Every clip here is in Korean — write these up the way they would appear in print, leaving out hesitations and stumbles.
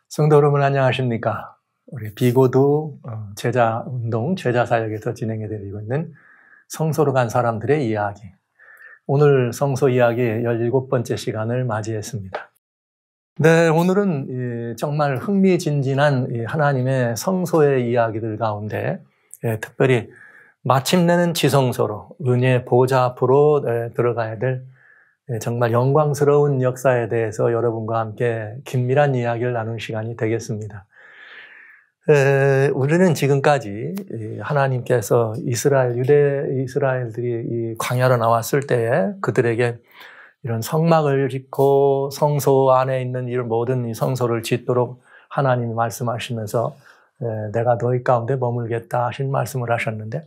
성도 여러분 안녕하십니까? 우리 비고도 제자운동, 제자사역에서 진행해드리고 있는 성소로 간 사람들의 이야기. 오늘 성소 이야기 17번째 시간을 맞이했습니다. 네, 오늘은 정말 흥미진진한 하나님의 성소의 이야기들 가운데 특별히 마침내는 지성소로 은혜의 보좌 앞으로 들어가야 될 정말 영광스러운 역사에 대해서 여러분과 함께 긴밀한 이야기를 나눈 시간이 되겠습니다. 우리는 지금까지 하나님께서 유대 이스라엘들이 이 광야로 나왔을 때에 그들에게 이런 성막을 짓고 성소 안에 있는 이런 모든 이 성소를 짓도록 하나님이 말씀하시면서 내가 너희 가운데 머물겠다 하신 말씀을 하셨는데,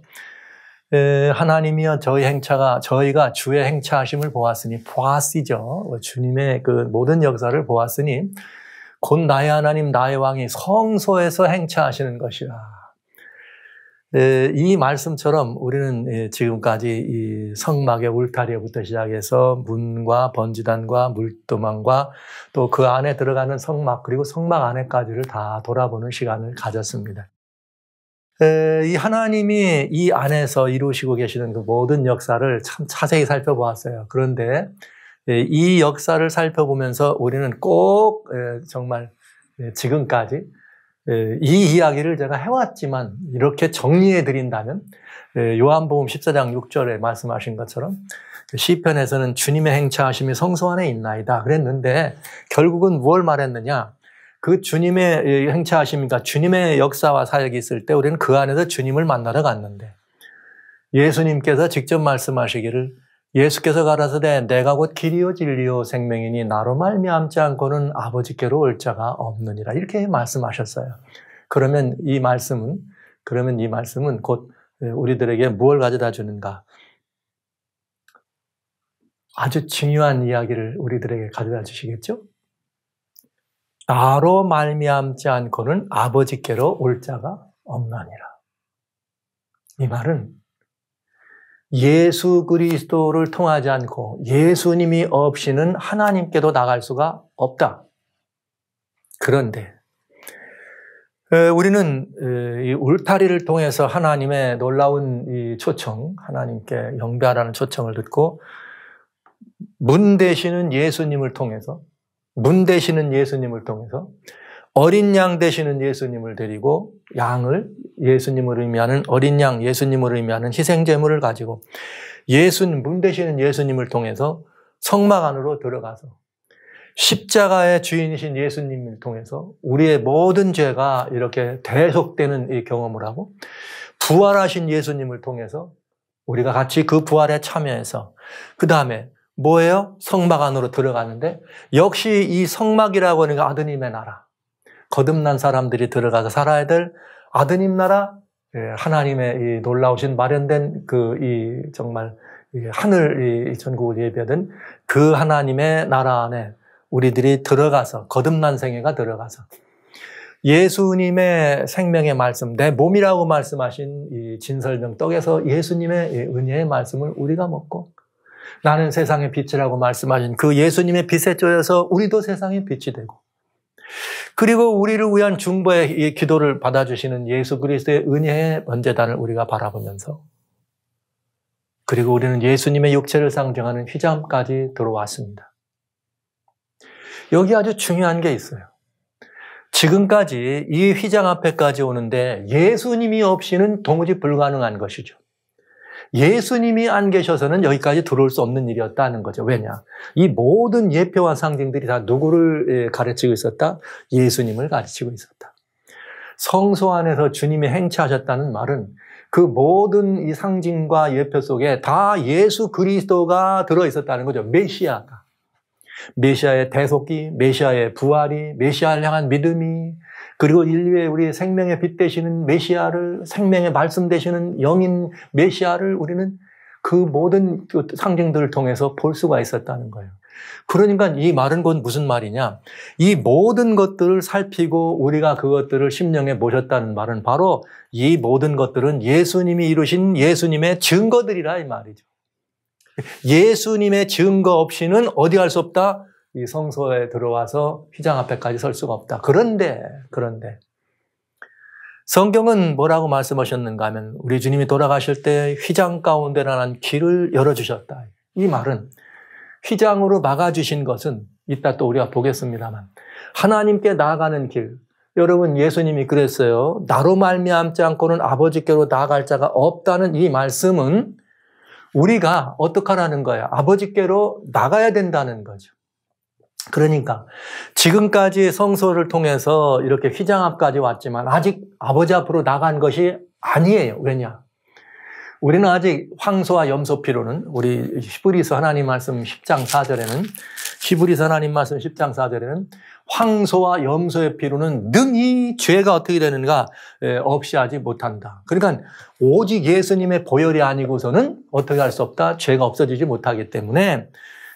하나님이여 저희가 주의 행차하심을 보았으니, 보았시죠. 주님의 그 모든 역사를 보았으니 곧 나의 하나님 나의 왕이 성소에서 행차하시는 것이라. 이 말씀처럼 우리는 지금까지 이 성막의 울타리부터 시작해서 문과 번지단과 물도망과 또 그 안에 들어가는 성막, 그리고 성막 안에까지를 다 돌아보는 시간을 가졌습니다. 이 하나님이 이 안에서 이루시고 계시는 그 모든 역사를 참 자세히 살펴보았어요. 그런데 이 역사를 살펴보면서 우리는 꼭 정말 지금까지 이 이야기를 제가 해왔지만 이렇게 정리해 드린다면, 요한복음 14장 6절에 말씀하신 것처럼 시편에서는 주님의 행차하심이 성소 안에 있나이다 그랬는데, 결국은 무엇을 말했느냐? 그 주님의 행차하심이니까 주님의 역사와 사역이 있을 때 우리는 그 안에서 주님을 만나러 갔는데, 예수님께서 직접 말씀하시기를, 예수께서 가라사대 내가 곧 길이요 진리요 생명이니 나로 말미암지 않고는 아버지께로 올 자가 없느니라, 이렇게 말씀하셨어요. 그러면 이 말씀은 곧 우리들에게 무엇을 가져다 주는가? 아주 중요한 이야기를 우리들에게 가져다 주시겠죠? 나로 말미암지 않고는 아버지께로 올 자가 없나니라. 이 말은 예수 그리스도를 통하지 않고 예수님이 없이는 하나님께도 나갈 수가 없다. 그런데 우리는 이 울타리를 통해서 하나님의 놀라운 이 초청, 하나님께 영배하라는 초청을 듣고 문 되시는 예수님을 통해서 어린 양 되시는 예수님을 데리고 양을, 예수님을 의미하는 어린 양, 예수님을 의미하는 희생제물을 가지고 문 되시는 예수님을 통해서 성막 안으로 들어가서 십자가의 주인이신 예수님을 통해서 우리의 모든 죄가 이렇게 대속되는 이 경험을 하고, 부활하신 예수님을 통해서 우리가 같이 그 부활에 참여해서 그 다음에 뭐예요? 성막 안으로 들어가는데, 역시 이 성막이라고 하는 게 아드님의 나라, 거듭난 사람들이 들어가서 살아야 될 아드님 나라, 하나님의 이 놀라우신 마련된 정말 하늘 전국을 예비하던 그 하나님의 나라 안에 우리들이 들어가서, 거듭난 생애가 들어가서 예수님의 생명의 말씀, 내 몸이라고 말씀하신 이 진설명 떡에서 예수님의 은혜의 말씀을 우리가 먹고, 나는 세상의 빛이라고 말씀하신 그 예수님의 빛에 쪼여서 우리도 세상의 빛이 되고, 그리고 우리를 위한 중보의 기도를 받아주시는 예수 그리스도의 은혜의 번제단을 우리가 바라보면서, 그리고 우리는 예수님의 육체를 상징하는 휘장까지 들어왔습니다. 여기 아주 중요한 게 있어요. 지금까지 이 휘장 앞에까지 오는데 예수님이 없이는 도무지 불가능한 것이죠. 예수님이 안 계셔서는 여기까지 들어올 수 없는 일이었다는 거죠. 왜냐? 이 모든 예표와 상징들이 다 누구를 가르치고 있었다? 예수님을 가르치고 있었다. 성소 안에서 주님이 행차하셨다는 말은 그 모든 이 상징과 예표 속에 다 예수 그리스도가 들어있었다는 거죠. 메시아의 대속기, 메시아의 부활이, 메시아를 향한 믿음이, 그리고 인류의 우리 생명의 빛 되시는 메시아를, 생명의 말씀 되시는 영인 메시아를 우리는 그 모든 상징들을 통해서 볼 수가 있었다는 거예요. 그러니까 이 말은 곧 무슨 말이냐? 이 모든 것들을 살피고 우리가 그것들을 심령에 모셨다는 말은 바로 이 모든 것들은 예수님이 이루신 예수님의 증거들이라 이 말이죠. 예수님의 증거 없이는 어디 갈 수 없다? 이 성소에 들어와서 휘장 앞에까지 설 수가 없다. 그런데 성경은 뭐라고 말씀하셨는가 하면 우리 주님이 돌아가실 때 휘장 가운데라는 길을 열어주셨다. 이 말은 휘장으로 막아주신 것은 이따 또 우리가 보겠습니다만 하나님께 나아가는 길. 여러분 예수님이 그랬어요. 나로 말미암지 않고는 아버지께로 나아갈 자가 없다는 이 말씀은 우리가 어떻게 하라는 거예요? 아버지께로 나가야 된다는 거죠. 그러니까 지금까지 성소를 통해서 이렇게 휘장 앞까지 왔지만 아직 아버지 앞으로 나간 것이 아니에요. 왜냐? 우리는 아직 황소와 염소 피로는 우리 히브리서 하나님 말씀 10장 4절에는 히브리서 하나님 말씀 10장 4절에는 황소와 염소의 피로는 능히 죄가 어떻게 되는가 없이 하지 못한다. 그러니까 오직 예수님의 보혈이 아니고서는 어떻게 할 수 없다. 죄가 없어지지 못하기 때문에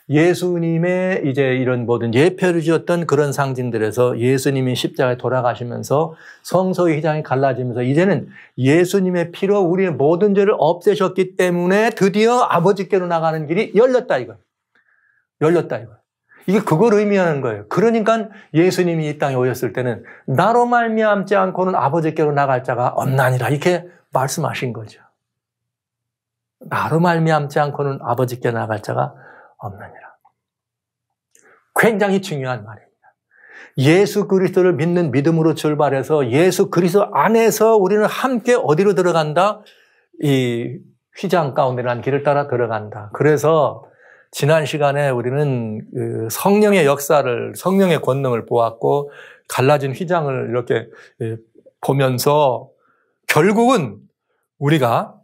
예수님의 이제 이런 모든 예표를 지었던 그런 상징들에서 예수님이 십자가에 돌아가시면서 성소의 휘장이 갈라지면서 이제는 예수님의 피로 우리의 모든 죄를 없애셨기 때문에 드디어 아버지께로 나가는 길이 열렸다 이거예요. 열렸다 이거예요. 이게 그걸 의미하는 거예요. 그러니까 예수님이 이 땅에 오셨을 때는 나로 말미암지 않고는 아버지께로 나갈 자가 없나니라 이렇게 말씀하신 거죠. 나로 말미암지 않고는 아버지께로 나갈 자가 없느니라. 굉장히 중요한 말입니다. 예수 그리스도를 믿는 믿음으로 출발해서 예수 그리스도 안에서 우리는 함께 어디로 들어간다? 이 휘장 가운데라는 길을 따라 들어간다. 그래서 지난 시간에 우리는 성령의 역사를, 성령의 권능을 보았고 갈라진 휘장을 이렇게 보면서 결국은 우리가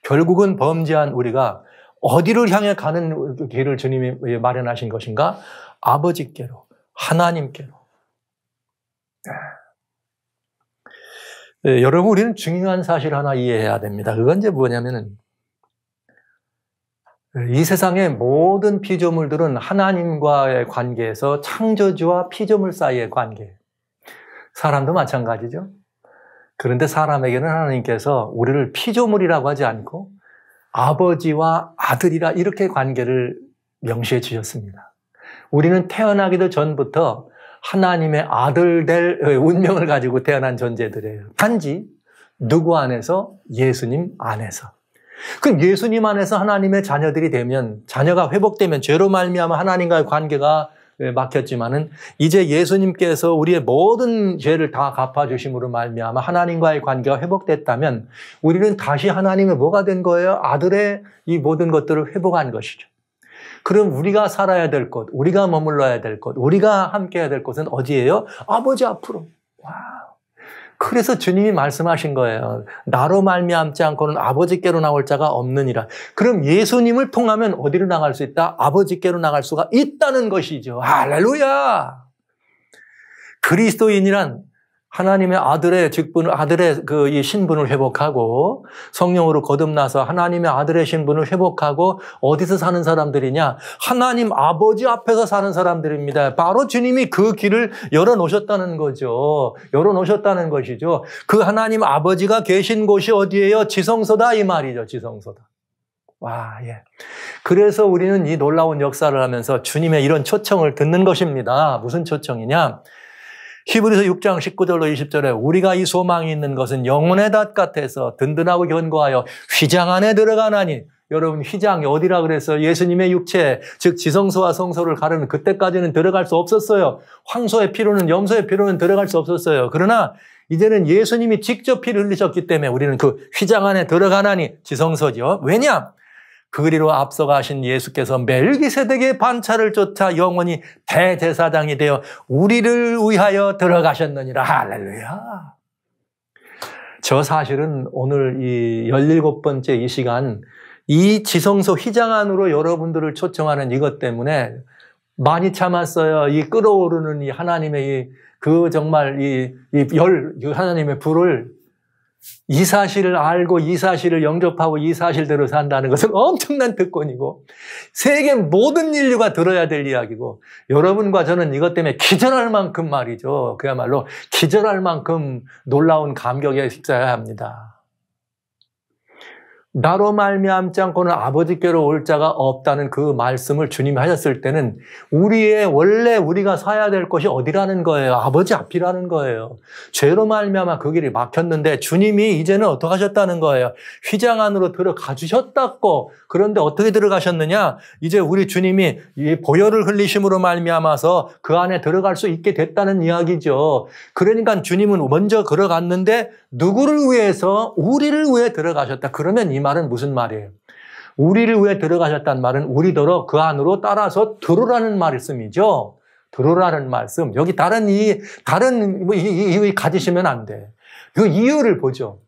결국은 범죄한 우리가 어디를 향해 가는 길을 주님이 마련하신 것인가? 아버지께로, 하나님께로. 여러분, 우리는 중요한 사실 하나 이해해야 됩니다. 그건 이제 뭐냐면은, 이 세상의 모든 피조물들은 하나님과의 관계에서 창조주와 피조물 사이의 관계. 사람도 마찬가지죠. 그런데 사람에게는 하나님께서 우리를 피조물이라고 하지 않고 아버지와 아들이라 이렇게 관계를 명시해 주셨습니다. 우리는 태어나기도 전부터 하나님의 아들 될 운명을 가지고 태어난 존재들이에요. 단지 누구 안에서? 예수님 안에서. 그럼 예수님 안에서 하나님의 자녀들이 되면, 자녀가 회복되면 죄로 말미암아 하나님과의 관계가 막혔지만은 이제 예수님께서 우리의 모든 죄를 다 갚아주심으로 말미암아 하나님과의 관계가 회복됐다면 우리는 다시 하나님의 뭐가 된 거예요? 아들의 이 모든 것들을 회복한 것이죠. 그럼 우리가 살아야 될 곳, 우리가 머물러야 될 곳, 우리가 함께해야 될 곳은 어디예요? 아버지 앞으로. 와우. 그래서 주님이 말씀하신 거예요. 나로 말미암지 않고는 아버지께로 나올 자가 없느니라. 그럼 예수님을 통하면 어디로 나갈 수 있다? 아버지께로 나갈 수가 있다는 것이죠. 할렐루야! 그리스도인이란 하나님의 아들의 직분, 아들의 이 신분을 회복하고 성령으로 거듭나서 하나님의 아들의 신분을 회복하고 어디서 사는 사람들이냐? 하나님 아버지 앞에서 사는 사람들입니다. 바로 주님이 그 길을 열어놓으셨다는 거죠. 열어놓으셨다는 것이죠. 그 하나님 아버지가 계신 곳이 어디예요? 지성소다 이 말이죠. 지성소다. 와, 예. 그래서 우리는 이 놀라운 역사를 하면서 주님의 이런 초청을 듣는 것입니다. 무슨 초청이냐? 히브리서 6장 19절로 20절에 우리가 이 소망이 있는 것은 영혼의 닷 같아서 든든하고 견고하여 휘장 안에 들어가나니. 여러분 휘장이 어디라 그랬어요? 예수님의 육체, 즉 지성소와 성소를 가르는 그때까지는 들어갈 수 없었어요. 황소의 피로는, 염소의 피로는 들어갈 수 없었어요. 그러나 이제는 예수님이 직접 피를 흘리셨기 때문에 우리는 그 휘장 안에 들어가나니 지성소죠. 왜냐? 그리로 앞서가신 예수께서 멜기세덱의 반차를 쫓아 영원히 대제사장이 되어 우리를 위하여 들어가셨느니라. 할렐루야. 저 사실은 오늘 이 17번째 이 시간 이 지성소 휘장 안으로 여러분들을 초청하는 이것 때문에 많이 참았어요. 이 끓어오르는 이 하나님의 그 정말 하나님의 불을 이 사실을 알고 이 사실을 영접하고 이 사실대로 산다는 것은 엄청난 특권이고 세계 모든 인류가 들어야 될 이야기고 여러분과 저는 이것 때문에 기절할 만큼 말이죠. 그야말로 기절할 만큼 놀라운 감격에 휩싸여야 합니다. 나로 말미암지 않고는 아버지께로 올 자가 없다는 그 말씀을 주님이 하셨을 때는 원래 우리가 서야 될 곳이 어디라는 거예요? 아버지 앞이라는 거예요. 죄로 말미암아 그 길이 막혔는데 주님이 이제는 어떻게 하셨다는 거예요? 휘장 안으로 들어가 주셨다고. 그런데 어떻게 들어가셨느냐? 이제 우리 주님이 이 보혈을 흘리심으로 말미암아서 그 안에 들어갈 수 있게 됐다는 이야기죠. 그러니까 주님은 먼저 들어갔는데 누구를 위해서? 우리를 위해 들어가셨다. 그러면 이 말은 무슨 말이에요? 우리를 위해 들어가셨다는 말은 우리더러 그 안으로 따라서 들어라는 말씀이죠. 들어라는 말씀. 여기 다른 이유 가지시면 안 돼. 그 이유를 보죠.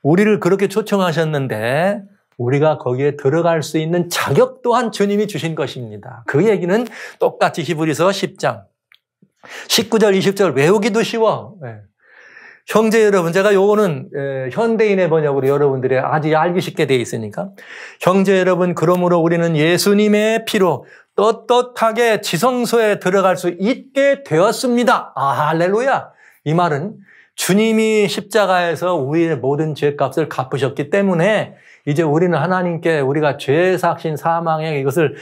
우리를 그렇게 초청하셨는데 우리가 거기에 들어갈 수 있는 자격 또한 주님이 주신 것입니다. 그 얘기는 똑같이 히브리서 10장 19절 20절 외우기도 쉬워. 형제 여러분, 제가 요거는 현대인의 번역으로 여러분들이 아주 알기 쉽게 되어 있으니까. 형제 여러분, 그러므로 우리는 예수님의 피로 떳떳하게 지성소에 들어갈 수 있게 되었습니다. 할렐루야. 이 말은 주님이 십자가에서 우리의 모든 죄값을 갚으셨기 때문에 이제 우리는 하나님께 우리가 죄 삭신 사망의 이것을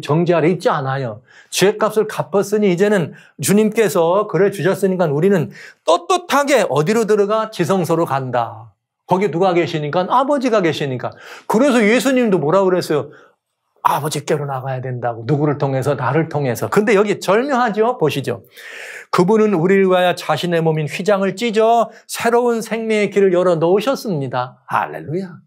정죄 아래 있지 않아요. 죄값을 갚았으니 이제는 주님께서 그래 주셨으니까 우리는 떳떳하게 어디로 들어가? 지성소로 간다. 거기 누가 계시니까? 아버지가 계시니까. 그래서 예수님도 뭐라고 그랬어요? 아버지께로 나가야 된다고. 누구를 통해서? 나를 통해서. 근데 여기 절묘하죠? 보시죠. 그분은 우리를 위하여 자신의 몸인 휘장을 찢어 새로운 생명의 길을 열어 놓으셨습니다. 할렐루야.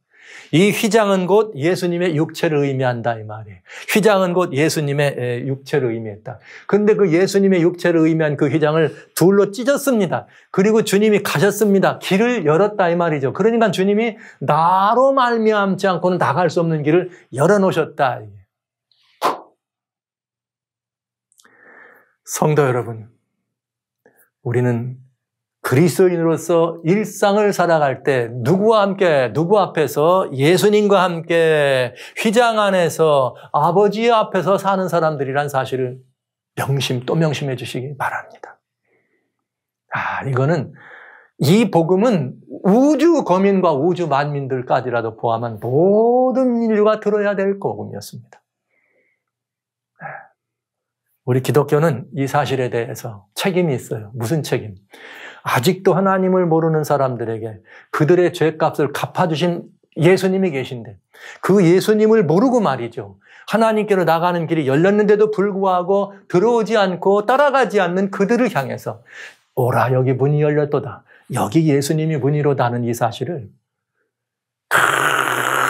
이 휘장은 곧 예수님의 육체를 의미한다 이 말이에요. 휘장은 곧 예수님의 육체를 의미했다. 그런데 그 예수님의 육체를 의미한 그 휘장을 둘로 찢었습니다. 그리고 주님이 가셨습니다. 길을 열었다 이 말이죠. 그러니까 주님이 나로 말미암지 않고는 나갈 수 없는 길을 열어놓으셨다. 성도 여러분, 우리는 그리스도인으로서 일상을 살아갈 때 누구와 함께, 누구 앞에서? 예수님과 함께 휘장 안에서 아버지 앞에서 사는 사람들이란 사실을 또 명심해 주시기 바랍니다. 이거는 이 복음은 우주 거민과 우주 만민들까지라도 포함한 모든 인류가 들어야 될 복음이었습니다. 우리 기독교는 이 사실에 대해서 책임이 있어요. 무슨 책임? 아직도 하나님을 모르는 사람들에게 그들의 죄값을 갚아주신 예수님이 계신데 그 예수님을 모르고 말이죠. 하나님께로 나가는 길이 열렸는데도 불구하고 들어오지 않고 따라가지 않는 그들을 향해서 오라 여기 문이 열렸도다. 여기 예수님이 문이로다는 이 사실을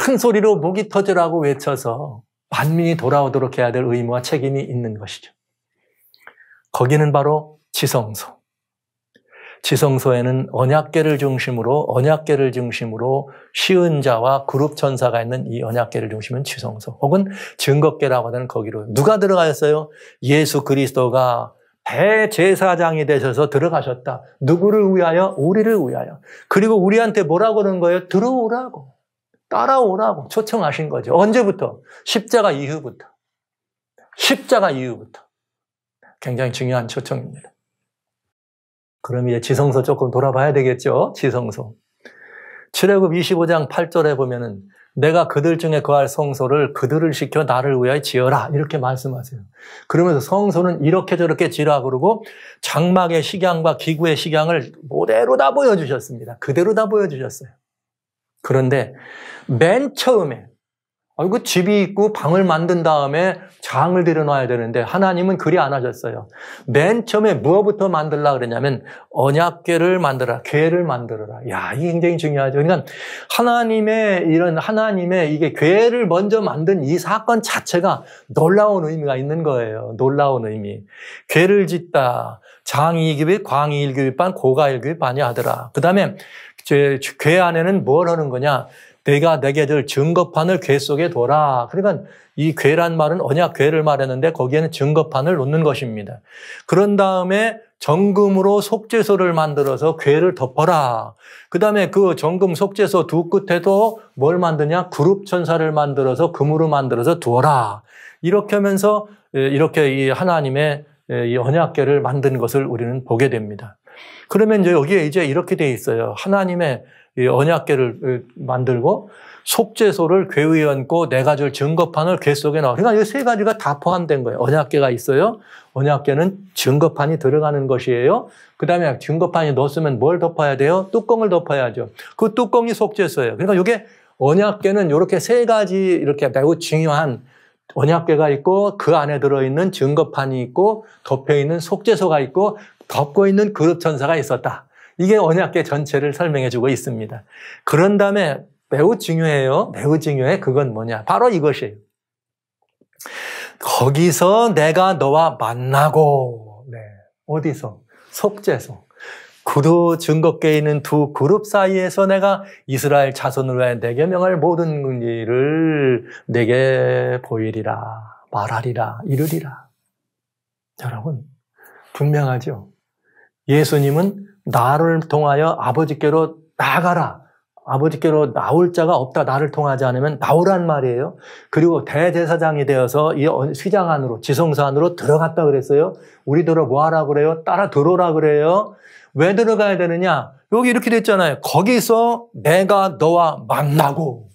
큰 소리로 목이 터지라고 외쳐서 만민이 돌아오도록 해야 될 의무와 책임이 있는 것이죠. 거기는 바로 지성소. 지성소에는 언약궤를 중심으로 쉬은 자와 그룹 천사가 있는 이 언약궤를 중심은 지성소 혹은 증거궤라고 하는 거기로 누가 들어가셨어요? 예수 그리스도가 대제사장이 되셔서 들어가셨다. 누구를 위하여? 우리를 위하여. 그리고 우리한테 뭐라고 그러는 거예요? 들어오라고, 따라오라고 초청하신 거죠. 언제부터? 십자가 이후부터. 굉장히 중요한 초청입니다. 그럼 이제 지성소 조금 돌아봐야 되겠죠? 지성소. 출애굽 25장 8절에 보면은 내가 그들 중에 거할 성소를 그들을 시켜 나를 위하여 지어라 이렇게 말씀하세요. 그러면서 성소는 이렇게 저렇게 지으라 그러고 장막의 식양과 기구의 식양을 그대로 다 보여주셨습니다. 그대로 다 보여주셨어요. 그런데 맨 처음에 그 집이 있고 방을 만든 다음에 장을 들여놔야 되는데 하나님은 그리 안 하셨어요. 맨 처음에 무엇부터 만들라 그랬냐면 언약궤를 만들어라, 궤를 만들어라. 이게 굉장히 중요하죠. 그러니까 하나님의 이게 궤를 먼저 만든 이 사건 자체가 놀라운 의미가 있는 거예요. 놀라운 의미. 궤를 짓다. 장이 1규빗, 광이 1규빗 반, 고가 1규빗 반이 하더라. 그 다음에 궤 안에는 뭘 하는 거냐? 내가 내게 줄 증거판을 궤 속에 둬라. 그러니까 이 궤란 말은 언약 궤를 말했는데 거기에는 증거판을 놓는 것입니다. 그런 다음에 정금으로 속죄소를 만들어서 궤를 덮어라. 그 다음에 그 정금 속죄소 두 끝에도 뭘 만드냐? 그룹 천사를 만들어서 금으로 만들어서 두어라. 이렇게 하면서 이렇게 이 하나님의 이 언약궤를 만든 것을 우리는 보게 됩니다. 그러면 이제 여기에 이제 이렇게 돼 있어요. 하나님의 이 언약궤를 만들고 속죄소를 궤위에 얹고 내가 줄 증거판을 궤 속에 넣어. 그러니까 이 세 가지가 다 포함된 거예요. 언약궤가 있어요. 언약궤는 증거판이 들어가는 것이에요. 그 다음에 증거판이 넣었으면 뭘 덮어야 돼요? 뚜껑을 덮어야죠. 그 뚜껑이 속죄소예요. 그러니까 이게 언약궤는 이렇게 세 가지 이렇게 매우 중요한 언약궤가 있고 그 안에 들어있는 증거판이 있고 덮여있는 속죄소가 있고 덮고 있는 그룹천사가 있었다. 이게 언약궤 전체를 설명해 주고 있습니다. 그런 다음에 매우 중요해요. 매우 중요해. 그건 뭐냐? 바로 이것이에요. 거기서 내가 너와 만나고, 네. 어디서? 속죄소. 그 증거궤에 있는 두 그룹 사이에서 내가 이스라엘 자손을 위하여 내게 명할 모든 일을 내게 보이리라, 말하리라, 이르리라. 여러분, 분명하죠? 예수님은 나를 통하여 아버지께로 나가라. 아버지께로 나올 자가 없다. 나를 통하지 않으면 나오란 말이에요. 그리고 대제사장이 되어서 이 휘장 안으로, 지성소 안으로 들어갔다 그랬어요. 우리들을 뭐 하라 그래요? 따라 들어오라 그래요. 왜 들어가야 되느냐? 여기 이렇게 됐잖아요. 거기서 내가 너와 만나고.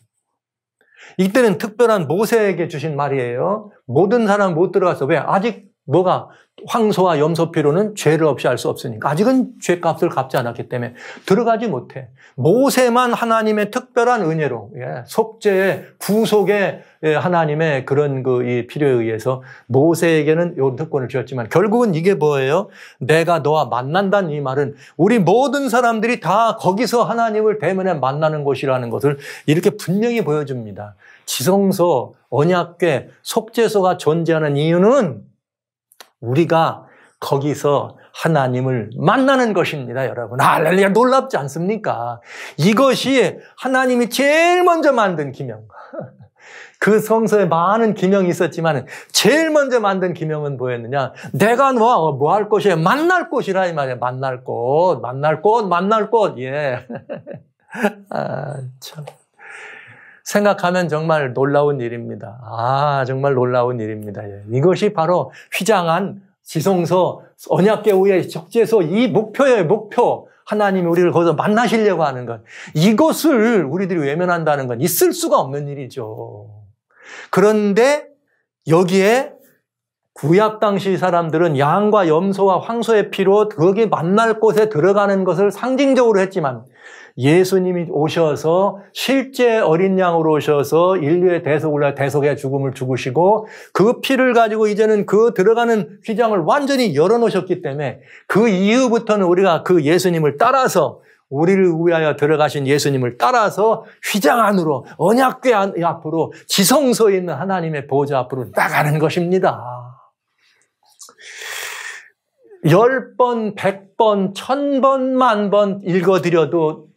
이때는 특별한 모세에게 주신 말이에요. 모든 사람 못 들어가서. 왜? 아직 뭐가? 황소와 염소피로는 죄를 없이 할 수 없으니까. 아직은 죄값을 갚지 않았기 때문에 들어가지 못해. 모세만 하나님의 특별한 은혜로, 속죄의, 구속의 하나님의 그런 이 필요에 의해서 모세에게는 요 특권을 주었지만 결국은 이게 뭐예요? 내가 너와 만난다는 이 말은 우리 모든 사람들이 다 거기서 하나님을 대면에 만나는 곳이라는 것을 이렇게 분명히 보여줍니다. 지성소, 언약궤, 속죄소가 존재하는 이유는 우리가 거기서 하나님을 만나는 것입니다, 여러분. 할렐루야, 놀랍지 않습니까? 이것이 하나님이 제일 먼저 만든 기명. 그 성서에 많은 기명이 있었지만 제일 먼저 만든 기명은 뭐였느냐? 내가 너와 뭐 할 곳이에요? 만날 곳이라 이 말이에요. 만날 곳, 만날 곳, 만날 곳. 예. 아, 참. 생각하면 정말 놀라운 일입니다. 아, 정말 놀라운 일입니다. 예. 이것이 바로 휘장한 지성소, 언약궤 위의 속죄소, 이 목표예요, 목표. 하나님이 우리를 거기서 만나시려고 하는 것. 이것을 우리들이 외면한다는 건 있을 수가 없는 일이죠. 그런데 여기에 구약 당시 사람들은 양과 염소와 황소의 피로 거기 만날 곳에 들어가는 것을 상징적으로 했지만 예수님이 오셔서 실제 어린 양으로 오셔서 인류의 대속을 위해 대속의 죽음을 죽으시고 그 피를 가지고 이제는 그 들어가는 휘장을 완전히 열어놓으셨기 때문에 그 이후부터는 우리가 그 예수님을 따라서 우리를 위하여 들어가신 예수님을 따라서 휘장 안으로 언약궤 앞으로 지성소에 있는 하나님의 보좌 앞으로 나가는 것입니다. 10번, 100번, 1000번, 10,000번 읽어드려도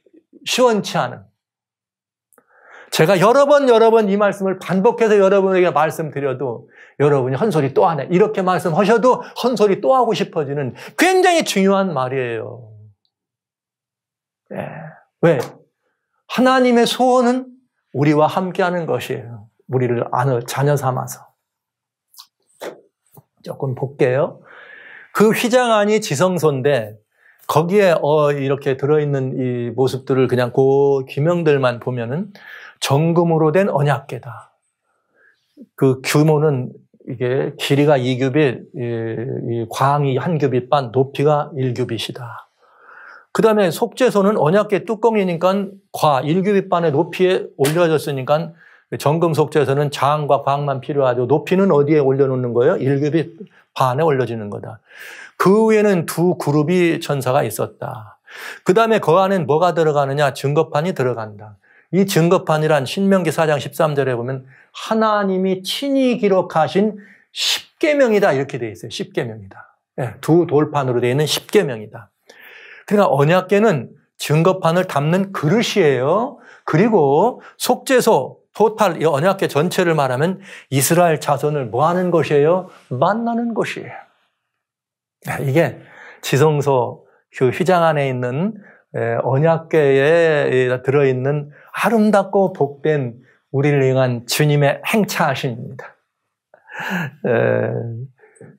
시원치 않은. 제가 여러 번 이 말씀을 반복해서 여러분에게 말씀드려도 여러분이 헛소리 또 하네. 이렇게 말씀하셔도 헛소리 또 하고 싶어지는 굉장히 중요한 말이에요. 네. 왜? 하나님의 소원은 우리와 함께하는 것이에요. 우리를 자녀 삼아서. 조금 볼게요. 그 휘장 안이 지성소인데 거기에 이렇게 들어있는 이 모습들을 그냥 그 기명들만 보면은 정금으로 된 언약궤다. 그 규모는 이게 길이가 2규빗, 광이 1규빗 반, 높이가 1규빗이다. 그 다음에 속죄소는 언약궤 뚜껑이니까 1규빗 반의 높이에 올려졌으니까 정금 속죄소는 장과 광만 필요하죠. 높이는 어디에 올려놓는 거예요? 1규빗 반에 올려지는 거다. 그 위에는 두 그룹이 천사가 있었다. 그 다음에 그 안엔 뭐가 들어가느냐? 증거판이 들어간다. 이 증거판이란 신명기 4장 13절에 보면 하나님이 친히 기록하신 10계명이다 이렇게 되어 있어요. 10계명이다. 네, 두 돌판으로 되어 있는 10계명이다. 그러니까 언약궤는 증거판을 담는 그릇이에요. 그리고 속죄소, 토탈 이 언약궤 전체를 말하면 이스라엘 자손을 뭐 하는 것이에요? 만나는 것이에요. 이게 지성소 그 휘장 안에 있는 언약궤에 들어있는 아름답고 복된 우리를 향한 주님의 행차하심입니다.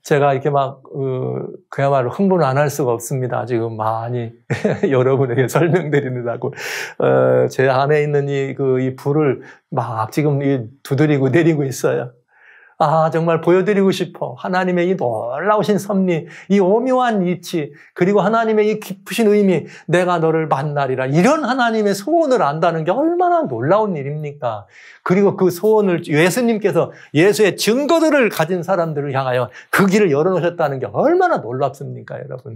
제가 이렇게 막, 그야말로 흥분 안 할 수가 없습니다. 지금 많이 여러분에게 설명드리느라고. 제 안에 있는 이 불을 막 지금 두드리고 내리고 있어요. 아, 정말 보여드리고 싶어. 하나님의 이 놀라우신 섭리, 이 오묘한 이치, 그리고 하나님의 이 깊으신 의미, 내가 너를 만나리라. 이런 하나님의 소원을 안다는 게 얼마나 놀라운 일입니까? 그리고 그 소원을 예수님께서 예수의 증거들을 가진 사람들을 향하여 그 길을 열어놓으셨다는 게 얼마나 놀랍습니까, 여러분?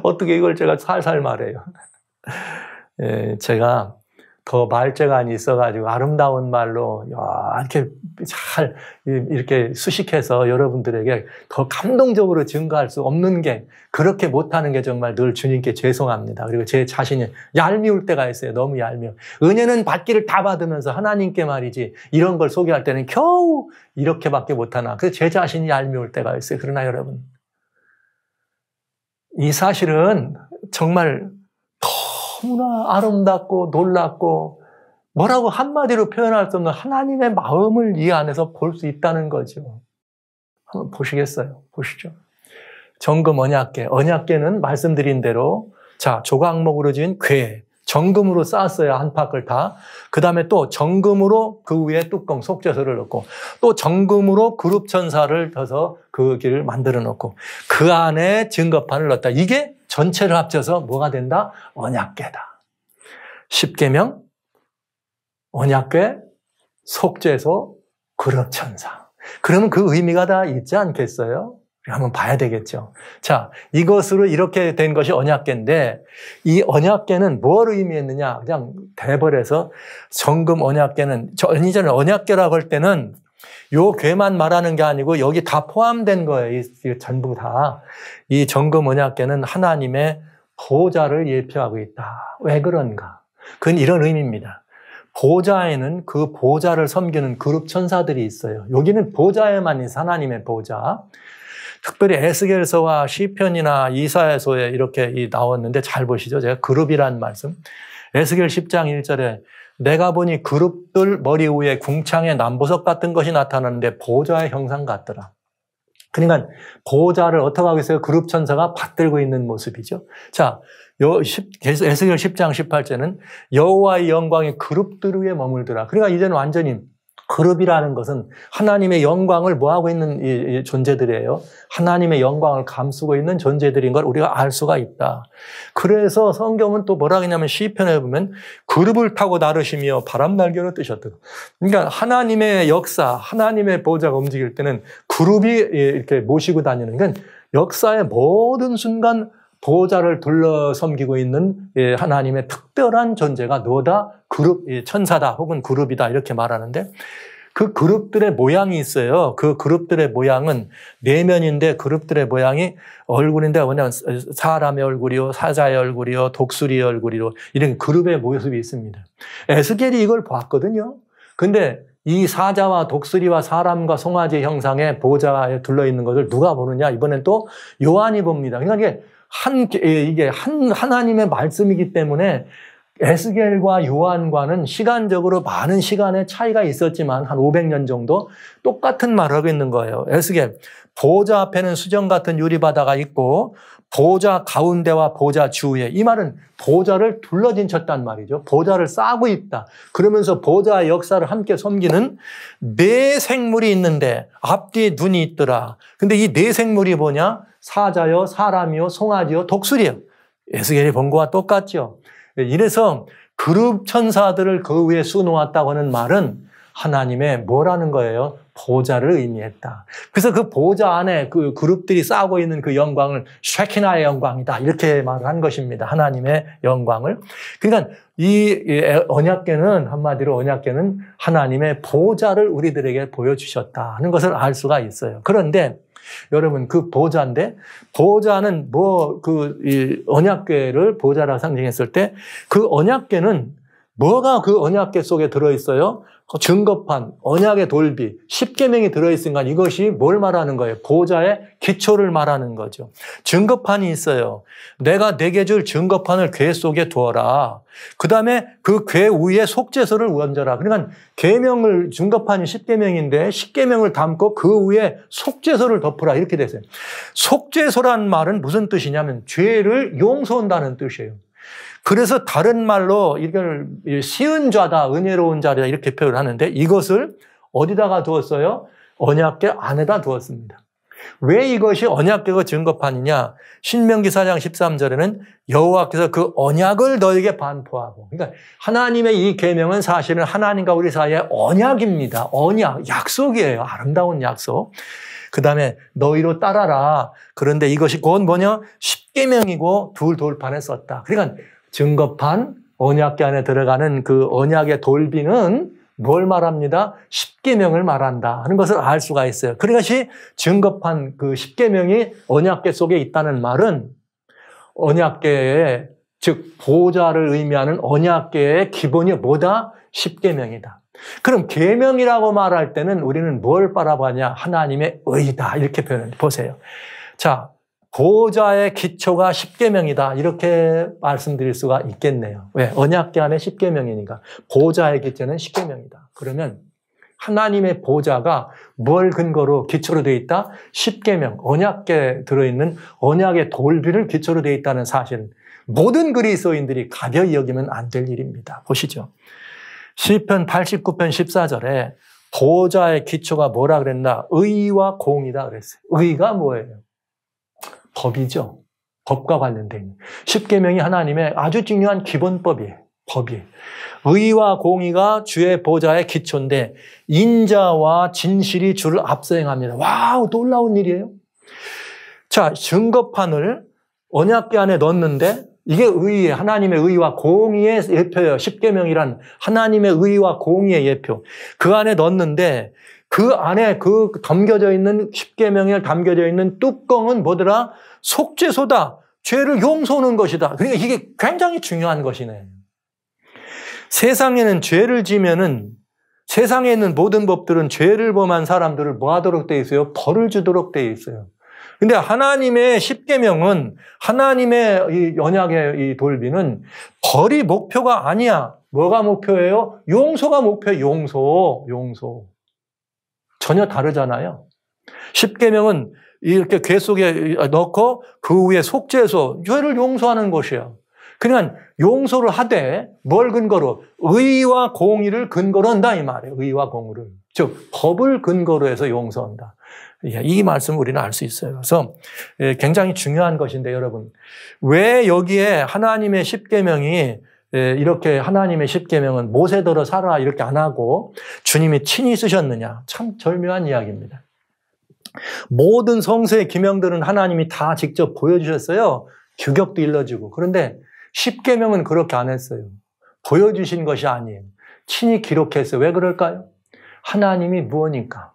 어떻게 이걸 제가 살살 말해요? 제가 더 말재간이 있어가지고 아름다운 말로 이렇게 잘 이렇게 수식해서 여러분들에게 더 감동적으로 증거할 수 없는 게, 그렇게 못하는 게 정말 늘 주님께 죄송합니다. 그리고 제 자신이 얄미울 때가 있어요. 너무 얄미워. 은혜는 받기를 다 받으면서 하나님께 말이지 이런 걸 소개할 때는 겨우 이렇게밖에 못하나. 그래서 제 자신이 얄미울 때가 있어요. 그러나 여러분, 이 사실은 정말 너무나 아름답고 놀랍고 뭐라고 한마디로 표현할 수 없는 하나님의 마음을 이 안에서 볼 수 있다는 거죠. 한번 보시겠어요? 보시죠. 정금 언약궤. 언약궤는 말씀드린 대로 자, 조각목으로 지은 궤. 정금으로 쌓았어요. 안팎을 다. 그 다음에 또 정금으로 그 위에 뚜껑, 속죄소를 넣고, 또 정금으로 그룹천사를 펴서 그 길을 만들어 놓고, 그 안에 증거판을 넣었다. 이게 전체를 합쳐서 뭐가 된다? 언약궤다. 십계명, 언약궤, 속죄소, 그룹천사. 그러면 그 의미가 다 있지 않겠어요? 한번 봐야 되겠죠. 자, 이것으로 이렇게 된 것이 언약궤인데, 이 언약궤는 뭘 의미했느냐? 그냥 대벌해서 정금 언약궤는, 이전에 언약궤라고 할 때는 요 궤만 말하는 게 아니고 여기 다 포함된 거예요. 이 전부 다. 이 정금 언약궤는 하나님의 보좌를 예표하고 있다. 왜 그런가? 그건 이런 의미입니다. 보좌에는 그 보좌를 섬기는 그룹 천사들이 있어요. 여기는 보좌에만 있어, 하나님의 보좌. 특별히 에스겔서와 시편이나 이사야서에 이렇게 나왔는데 잘 보시죠. 제가 그룹이란 말씀. 에스겔 10장 1절에 내가 보니 그룹들 머리 위에 궁창의 남보석 같은 것이 나타나는데 보좌의 형상 같더라. 그러니까 보좌를 어떻게 하고 있어요? 그룹 천사가 받들고 있는 모습이죠. 자, 에스겔 10장 18절에는 여호와의 영광이 그룹들 위에 머물더라. 그러니까 이제는 완전히 그룹이라는 것은 하나님의 영광을 뭐하고 있는 이 존재들이에요. 하나님의 영광을 감추고 있는 존재들인 걸 우리가 알 수가 있다. 그래서 성경은 또 뭐라 하냐면 시편에 보면 그룹을 타고 나르시며 바람날개로 뜨셨다. 그러니까 하나님의 역사, 하나님의 보좌가 움직일 때는 그룹이 이렇게 모시고 다니는 건 역사의 모든 순간 보좌를 둘러 섬기고 있는 하나님의 특별한 존재가 너다, 그룹, 천사다 혹은 그룹이다 이렇게 말하는데, 그 그룹들의 모양이 있어요. 그 그룹들의 모양은 내면인데 그룹들의 모양이 얼굴인데 뭐냐면 사람의 얼굴이요, 사자의 얼굴이요, 독수리의 얼굴이요, 이런 그룹의 모습이 있습니다. 에스겔이 이걸 봤거든요. 근데 이 사자와 독수리와 사람과 송아지 형상의 보좌에 둘러있는 것을 누가 보느냐? 이번엔 또 요한이 봅니다. 그러니까 이게 하나님의 말씀이기 때문에 에스겔과 요한과는 시간적으로 많은 시간의 차이가 있었지만 한 500년 정도 똑같은 말을 하고 있는 거예요. 에스겔, 보좌 앞에는 수정 같은 유리바다가 있고 보좌 가운데와 보좌 주위에, 이 말은 보좌를 둘러진쳤단 말이죠. 보좌를 싸고 있다. 그러면서 보좌의 역사를 함께 섬기는 네 생물이 있는데 앞뒤에 눈이 있더라. 근데 이 네 생물이 뭐냐? 사자요, 사람이요, 송아지요, 독수리요. 에스겔이 본 거와 똑같죠. 이래서 그룹 천사들을 그 위에 쑤놓았다고 하는 말은 하나님의 뭐라는 거예요? 보좌를 의미했다. 그래서 그 보좌 안에 그 그룹들이 싸고 있는 그 영광을 쉐키나의 영광이다. 이렇게 말을 한 것입니다. 하나님의 영광을. 그러니까 이 언약궤는, 한마디로 언약궤는 하나님의 보좌를 우리들에게 보여주셨다 하는 것을 알 수가 있어요. 그런데 여러분, 그 보좌인데, 보좌는 이 언약궤를 보좌라고 상징했을 때, 그 언약궤는 뭐가 그 언약궤 속에 들어있어요? 증거판, 언약의 돌비, 십계명이 들어있으니까 이것이 뭘 말하는 거예요? 보좌의 기초를 말하는 거죠. 증거판이 있어요. 내가 내게 줄 증거판을 궤 속에 두어라. 그 다음에 그 궤 위에 속죄소를 얹어라. 그러니까 계명을, 증거판이 십계명인데 십계명을 담고 그 위에 속죄소를 덮으라. 이렇게 됐어요. 속죄소란 말은 무슨 뜻이냐면 죄를 용서한다는 뜻이에요. 그래서 다른 말로 이걸 시은 자다, 은혜로운 자다 이렇게 표현하는데 이것을 어디다가 두었어요? 언약궤 안에다 두었습니다. 왜 이것이 언약궤가 증거판이냐? 신명기 4장 13절에는 여호와께서 그 언약을 너에게 반포하고, 그러니까 하나님의 이 계명은 사실은 하나님과 우리 사이의 언약입니다. 언약, 약속이에요. 아름다운 약속. 그 다음에 너희로 따라라. 그런데 이것이 곧 뭐냐? 십계명이고 둘 돌판에 썼다. 그러니까 증거판, 언약궤 안에 들어가는 그 언약의 돌비는 뭘 말합니다? 십계명을 말한다 하는 것을 알 수가 있어요. 그것이 증거판 그 십계명이 언약궤 속에 있다는 말은 언약궤의, 즉 보좌를 의미하는 언약궤의 기본이 뭐다? 십계명이다. 그럼 계명이라고 말할 때는 우리는 뭘 바라보냐? 하나님의 의다 이렇게 표현을 보세요. 자, 보좌의 기초가 십계명이다 이렇게 말씀드릴 수가 있겠네요. 왜? 언약궤 안에 십계명이니까 보좌의 기초는 십계명이다. 그러면 하나님의 보좌가 뭘 근거로 기초로 되어 있다? 십계명, 언약궤에 들어있는 언약의 돌비를 기초로 되어 있다는 사실은 모든 그리스도인들이 가벼이 여기면 안 될 일입니다. 보시죠. 시편 89편 14절에 보좌의 기초가 뭐라 그랬나? 의와 공이다 그랬어요. 의가 뭐예요? 법이죠. 법과 관련된. 십계명이 하나님의 아주 중요한 기본법이에요. 법이. 의와 공의가 주의 보좌의 기초인데 인자와 진실이 주를 앞서 행합니다. 와우, 놀라운 일이에요. 자, 증거판을 언약궤 안에 넣었는데 이게 의의, 하나님의 의와 공의의 예표예요. 십계명이란 하나님의 의와 공의의 예표. 그 안에 넣었는데 그 안에 그 담겨져 있는 십계명에 담겨져 있는 뚜껑은 뭐더라? 속죄소다. 죄를 용서하는 것이다. 그러니까 이게 굉장히 중요한 것이네. 세상에는 죄를 지면은 세상에 있는 모든 법들은 죄를 범한 사람들을 뭐 하도록 되어 있어요? 벌을 주도록 되어 있어요. 근데 하나님의 십계명은 하나님의 이 언약의 이 돌비는 벌이 목표가 아니야. 뭐가 목표예요? 용서가 목표예요. 용서. 전혀 다르잖아요. 십계명은 이렇게 궤 속에 넣고 그 위에 속죄소, 죄를 용서하는 것이에요. 그러니까 용서를 하되 뭘 근거로? 의와 공의를 근거로 한다 이 말이에요. 의와 공의를. 즉 법을 근거로 해서 용서한다. 이 말씀을 우리는 알 수 있어요. 그래서 굉장히 중요한 것인데 여러분, 왜 여기에 하나님의 십계명이 이렇게 하나님의 십계명은 모세더러 살아 이렇게 안 하고 주님이 친히 쓰셨느냐? 참 절묘한 이야기입니다. 모든 성서의 기명들은 하나님이 다 직접 보여주셨어요. 규격도 일러주고. 그런데 십계명은 그렇게 안 했어요. 보여주신 것이 아니에요. 친히 기록했어요. 왜 그럴까요? 하나님이 무엇입니까?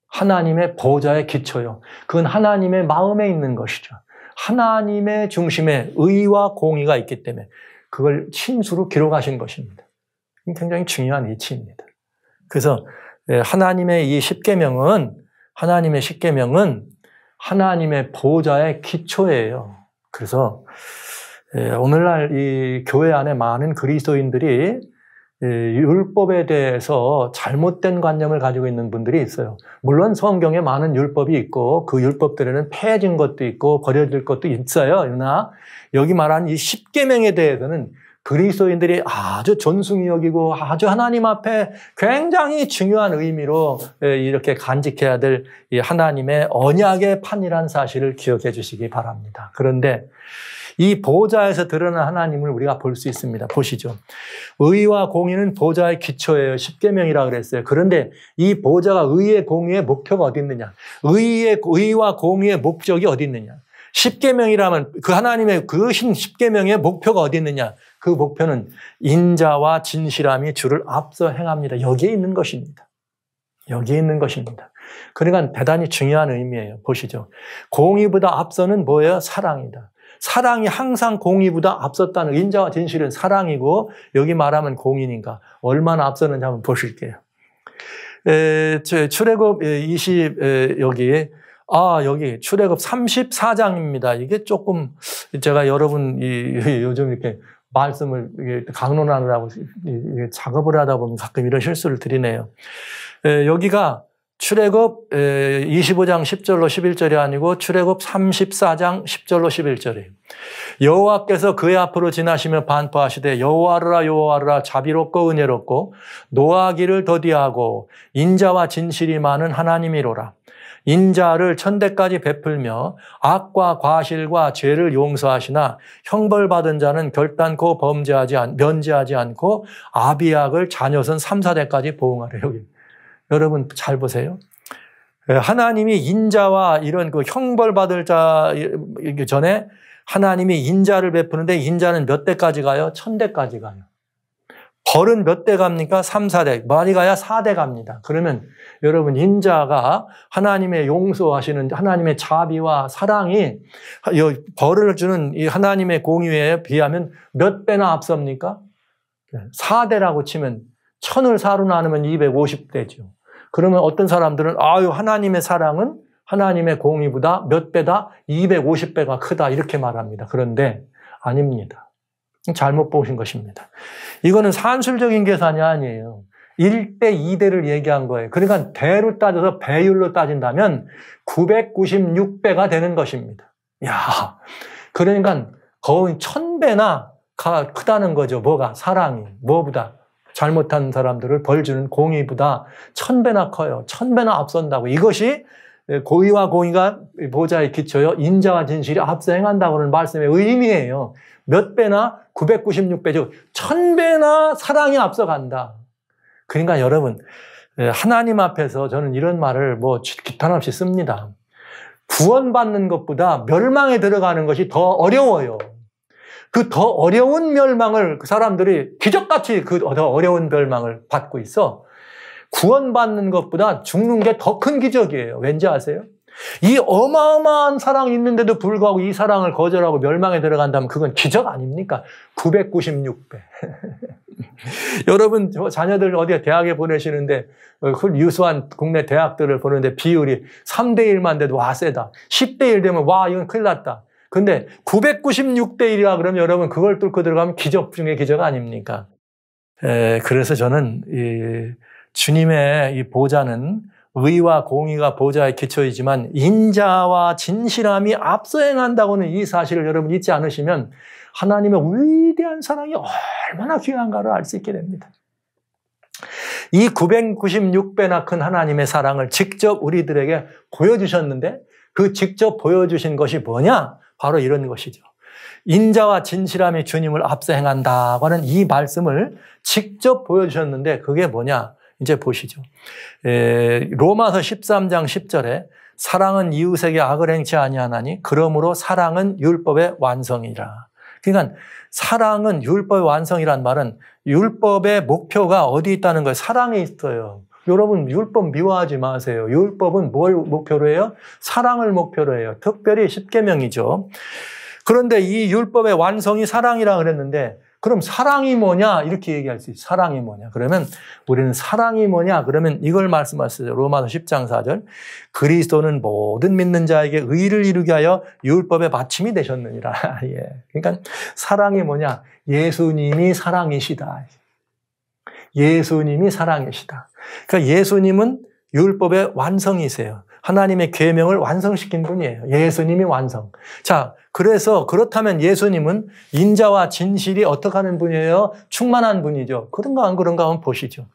하나님의 보좌의 기초요. 그건 하나님의 마음에 있는 것이죠. 하나님의 중심에 의와 공의가 있기 때문에 그걸 친수로 기록하신 것입니다. 굉장히 중요한 이치입니다. 그래서 하나님의 이 십계명은 하나님의 보좌의 기초예요. 그래서 오늘날 이 교회 안에 많은 그리스도인들이 율법에 대해서 잘못된 관념을 가지고 있는 분들이 있어요. 물론 성경에 많은 율법이 있고 그 율법들에는 폐해진 것도 있고 버려질 것도 있어요. 그러나 여기 말한 이 십계명에 대해서는 그리스도인들이 아주 존중히 여기고 아주 하나님 앞에 굉장히 중요한 의미로 이렇게 간직해야 될 이 하나님의 언약의 판이라는 사실을 기억해 주시기 바랍니다. 그런데 이 보좌에서 드러난 하나님을 우리가 볼 수 있습니다. 보시죠. 의와 공의는 보좌의 기초예요. 십계명이라고 그랬어요. 그런데 이 보좌가 의의 공의의 목표가 어디 있느냐? 의와 공의의 목적이 어디 있느냐? 십계명이라면 그 하나님의 그 십계명의 목표가 어디 있느냐? 그 목표는 인자와 진실함이 주를 앞서 행합니다. 여기에 있는 것입니다. 여기에 있는 것입니다. 그러니까 대단히 중요한 의미예요. 보시죠. 공의보다 앞서는 뭐예요? 사랑이다. 사랑이 항상 공의보다 앞섰다는, 인자와 진실은 사랑이고 여기 말하면 공의니까 얼마나 앞서는지 한번 보실게요. 출애굽 20 여기 출애굽 34장입니다. 이게 조금 제가 여러분 요즘 이렇게 말씀을 강론하느라고 작업을 하다 보면 가끔 이런 실수를 드리네요. 여기가 출애굽 25장 10절로 11절이 아니고 출애굽 34장 10절로 11절이에요. 여호와께서 그의 앞으로 지나시며 반포하시되 여호와라 여호와라 자비롭고 은혜롭고 노하기를 더디하고 인자와 진실이 많은 하나님이로라. 인자를 천대까지 베풀며 악과 과실과 죄를 용서하시나 형벌받은 자는 결단코 면제하지 않고 아비약을 자녀선 3, 4대까지 보응하래. 여기 여러분 잘 보세요. 하나님이 인자와 이런 그 형벌받을 자 전에 하나님이 인자를 베푸는데 인자는 몇 대까지 가요? 1000대까지 가요. 벌은 몇 대 갑니까? 3, 4대. 많이 가야 4대 갑니다. 그러면 여러분 인자가 하나님의 용서하시는 하나님의 자비와 사랑이 벌을 주는 이 하나님의 공의에 비하면 몇 배나 앞섭니까? 4대라고 치면 1000을 4로 나누면 250대죠. 그러면 어떤 사람들은 하나님의 사랑은 하나님의 공의보다 몇 배다? 250배가 크다 이렇게 말합니다. 그런데 아닙니다. 잘못 보신 것입니다. 이거는 산술적인 계산이 아니에요. 1대 2대를 얘기한 거예요. 그러니까 대로 따져서 배율로 따진다면 996배가 되는 것입니다. 야, 그러니까 거의 1000배나 크다는 거죠. 뭐가? 사랑이. 뭐보다? 잘못한 사람들을 벌 주는 공의보다 1000배나 커요. 1000배나 앞선다고. 이것이 고의와 공의가 보좌에 기초요. 인자와 진실이 앞서 행한다고는 말씀의 의미예요. 몇 배나? 996배죠. 1000배나 사랑이 앞서간다. 그러니까 여러분, 하나님 앞에서 저는 이런 말을 기탄 없이 씁니다. 구원받는 것보다 멸망에 들어가는 것이 더 어려워요. 그 더 어려운 멸망을 그 사람들이 기적같이 그 더 어려운 멸망을 받고 있어. 구원받는 것보다 죽는 게 더 큰 기적이에요. 왠지 아세요? 이 어마어마한 사랑이 있는데도 불구하고 이 사랑을 거절하고 멸망에 들어간다면 그건 기적 아닙니까? 996배. 여러분 자녀들 어디 대학에 보내시는데 유수한 국내 대학들을 보는데 비율이 3대 1만 돼도 와 세다. 10대 1 되면 와 이건 큰일 났다. 근데 996대 1이라 그러면 여러분 그걸 뚫고 들어가면 기적 중에 기적 아닙니까? 그래서 저는 주님의 이 보좌는 의와 공의가 보좌의 기초이지만 인자와 진실함이 앞서 행한다고는 이 사실을 여러분 잊지 않으시면 하나님의 위대한 사랑이 얼마나 귀한가를 알 수 있게 됩니다. 이 996배나 큰 하나님의 사랑을 직접 우리들에게 보여주셨는데 그 직접 보여주신 것이 뭐냐? 바로 이런 것이죠. 인자와 진실함이 주님을 앞서 행한다고 하는 이 말씀을 직접 보여주셨는데 그게 뭐냐? 이제 보시죠. 로마서 13장 10절에 사랑은 이웃에게 악을 행치 아니하나니 그러므로 사랑은 율법의 완성이라. 그러니까 사랑은 율법의 완성이란 말은 율법의 목표가 어디 있다는 거예요? 사랑에 있어요. 여러분 율법 미워하지 마세요. 율법은 뭘 목표로 해요? 사랑을 목표로 해요. 특별히 십계명이죠. 그런데 이 율법의 완성이 사랑이라 그랬는데 그럼 사랑이 뭐냐? 이렇게 얘기할 수 있어요. 사랑이 뭐냐? 그러면 우리는 사랑이 뭐냐? 그러면 이걸 말씀하시죠. 로마서 10장 4절. 그리스도는 모든 믿는 자에게 의를 이루게 하여 율법의 받침이 되셨느니라. 예. 그러니까 사랑이 뭐냐? 예수님이 사랑이시다. 예수님이 사랑이시다. 그러니까 예수님은 율법의 완성이세요. 하나님의 계명을 완성시킨 분이에요. 예수님이 완성. 자, 그래서 그렇다면 예수님은 인자와 진실이 어떻게 하는 분이에요? 충만한 분이죠. 그런가 안 그런가 한번 보시죠.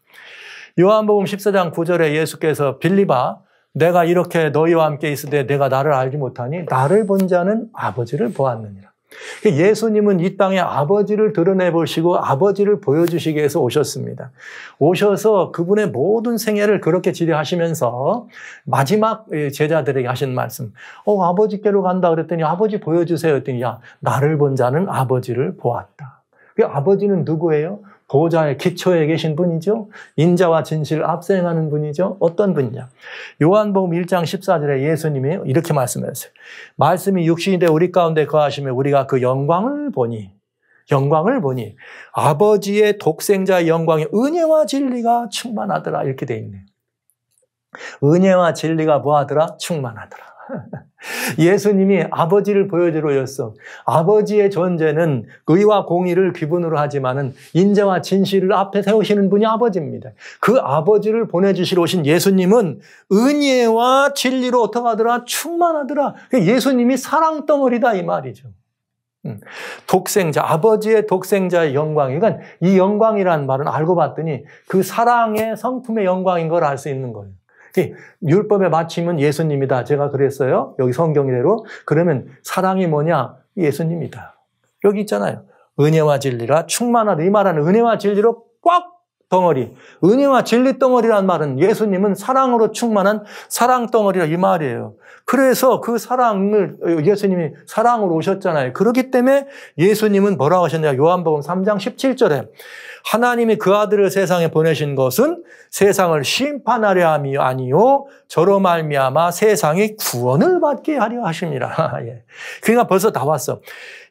요한복음 14장 9절에 예수께서 빌립아 내가 이렇게 너희와 함께 있으되 내가 나를 알지 못하니 나를 본 자는 아버지를 보았느니라. 예수님은 이 땅에 아버지를 드러내보시고 아버지를 보여주시기 위해서 오셨습니다. 오셔서 그분의 모든 생애를 그렇게 지내하시면서 마지막 제자들에게 하신 말씀, 아버지께로 간다 그랬더니 아버지 보여주세요 했더니 야 나를 본 자는 아버지를 보았다. 그 아버지는 누구예요? 보좌의 기초에 계신 분이죠. 인자와 진실을 앞서행하는 분이죠. 어떤 분이냐? 요한복음 1장 14절에 예수님이 이렇게 말씀하셨어요. 말씀이 육신이 되어 우리 가운데 거하시며 우리가 그 영광을 보니 아버지의 독생자의 영광이 은혜와 진리가 충만하더라. 이렇게 돼 있네요. 은혜와 진리가 뭐하더라? 충만하더라. 예수님이 아버지를 보여주러 오셨어. 아버지의 존재는 의와 공의를 기본으로 하지만은 인자와 진실을 앞에 세우시는 분이 아버지입니다. 그 아버지를 보내주시러 오신 예수님은 은혜와 진리로 어떻게 하더라? 충만하더라. 예수님이 사랑 덩어리다 이 말이죠. 독생자, 아버지의 독생자의 영광. 그러니까 이 영광이라는 말은 알고 봤더니 그 사랑의 성품의 영광인 걸 알 수 있는 거예요. 율법의 마침은 예수님이다. 제가 그랬어요. 여기 성경이대로. 그러면 사랑이 뭐냐? 예수님이다. 여기 있잖아요. 은혜와 진리가 충만하다. 이 말은 은혜와 진리로 꽉 덩어리. 은혜와 진리 덩어리란 말은 예수님은 사랑으로 충만한 사랑 덩어리라 이 말이에요. 그래서 그 사랑을 예수님이 사랑으로 오셨잖아요. 그렇기 때문에 예수님은 뭐라고 하셨냐? 요한복음 3장 17절에 하나님이 그 아들을 세상에 보내신 것은 세상을 심판하려 함이 아니요 저로 말미암아 세상이 구원을 받게 하려 하심이라. 예. 그러니까 벌써 다 왔어.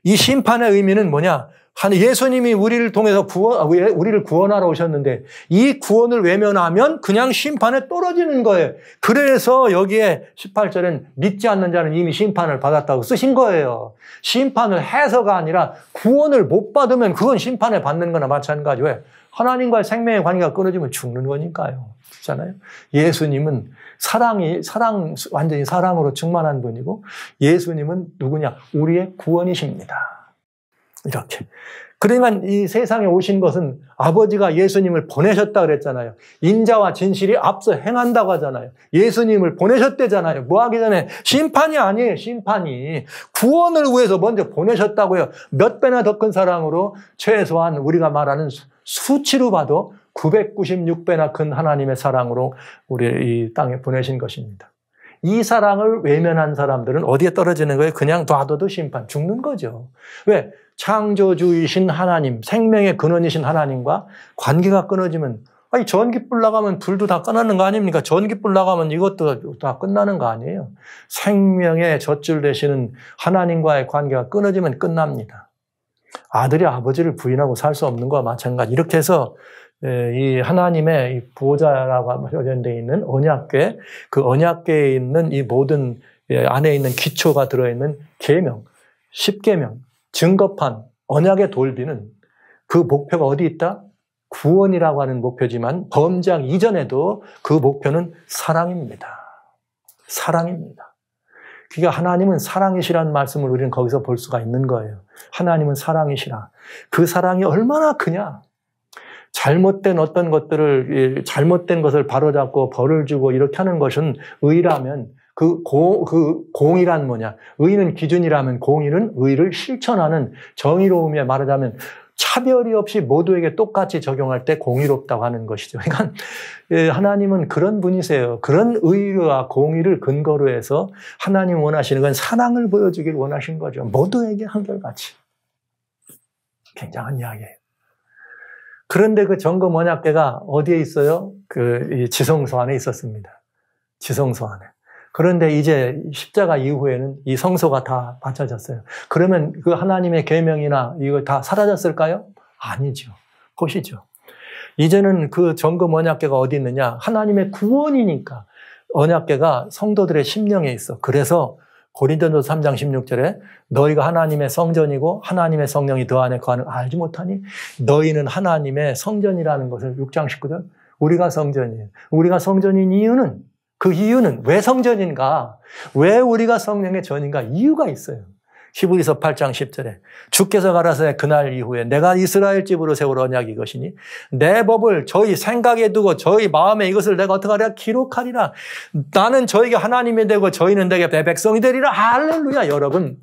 이 심판의 의미는 뭐냐? 예수님이 우리를 통해서 우리를 구원하러 오셨는데 이 구원을 외면하면 그냥 심판에 떨어지는 거예요. 그래서 여기에 18절엔 믿지 않는 자는 이미 심판을 받았다고 쓰신 거예요. 심판을 해서가 아니라 구원을 못 받으면 그건 심판을 받는 거나 마찬가지. 왜? 하나님과의 생명의 관계가 끊어지면 죽는 거니까요. 그렇잖아요. 예수님은 완전히 사랑으로 충만한 분이고 예수님은 누구냐? 우리의 구원이십니다. 이렇게. 그러니까 이 세상에 오신 것은 아버지가 예수님을 보내셨다 그랬잖아요. 인자와 진실이 앞서 행한다고 하잖아요. 예수님을 보내셨대잖아요. 뭐 하기 전에 심판이 아니에요. 심판이. 구원을 위해서 먼저 보내셨다고요. 몇 배나 더 큰 사랑으로 최소한 우리가 말하는 수치로 봐도 996배나 큰 하나님의 사랑으로 우리 이 땅에 보내신 것입니다. 이 사랑을 외면한 사람들은 어디에 떨어지는 거예요? 그냥 놔둬도 심판, 죽는 거죠. 왜? 창조주이신 하나님, 생명의 근원이신 하나님과 관계가 끊어지면 전기불 나가면 불도 다 끝나는 거 아닙니까? 전기불 나가면 이것도 다 끝나는 거 아니에요? 생명의 젖줄 되시는 하나님과의 관계가 끊어지면 끝납니다. 아들이 아버지를 부인하고 살 수 없는 거와 마찬가지. 이렇게 해서 이 하나님의 보좌라고 표현되어 있는 언약궤, 그 언약궤에 있는 이 모든 안에 있는 기초가 들어있는 계명, 10계명, 증거판, 언약의 돌비는 그 목표가 어디 있다? 구원이라고 하는 목표지만 범죄 이전에도 그 목표는 사랑입니다. 사랑입니다. 그러니까 하나님은 사랑이시라는 말씀을 우리는 거기서 볼 수가 있는 거예요. 하나님은 사랑이시라. 그 사랑이 얼마나 크냐? 잘못된 어떤 것들을, 잘못된 것을 바로잡고 벌을 주고 이렇게 하는 것은 의라면 그 공의란 뭐냐? 의는 기준이라면 공의는 의를 실천하는 정의로움에 말하자면 차별이 없이 모두에게 똑같이 적용할 때 공의롭다고 하는 것이죠. 그러니까 하나님은 그런 분이세요. 그런 의와 공의를 근거로 해서 하나님 원하시는 건 사랑을 보여주길 원하신 거죠. 모두에게 한결같이. 굉장한 이야기예요. 그런데 그 정금 언약궤가 어디에 있어요? 이 지성소 안에 있었습니다. 지성소 안에. 그런데 이제 십자가 이후에는 이 성소가 다 바쳐졌어요. 그러면 그 하나님의 계명이나 이거 다 사라졌을까요? 아니죠. 보시죠. 이제는 그 정금 언약궤가 어디 있느냐? 하나님의 구원이니까 언약궤가 성도들의 심령에 있어. 그래서 고린도전서 3장 16절에 너희가 하나님의 성전이고 하나님의 성령이 너 안에 거하는 걸 알지 못하니? 너희는 하나님의 성전이라는 것을 6장 19절 우리가 성전이에요. 우리가 성전인 이유는 그 이유는 왜 성전인가? 왜 우리가 성령의 전인가? 이유가 있어요. 히브리서 8장 10절에 주께서 가라사대 그날 이후에 내가 이스라엘 집으로 세울 언약이 이것이니 내 법을 저희 생각에 두고 저희 마음에 이것을 내가 어떻게 하리라? 기록하리라. 나는 저에게 하나님이 되고 저희는 내게 백성이 되리라. 할렐루야. 여러분,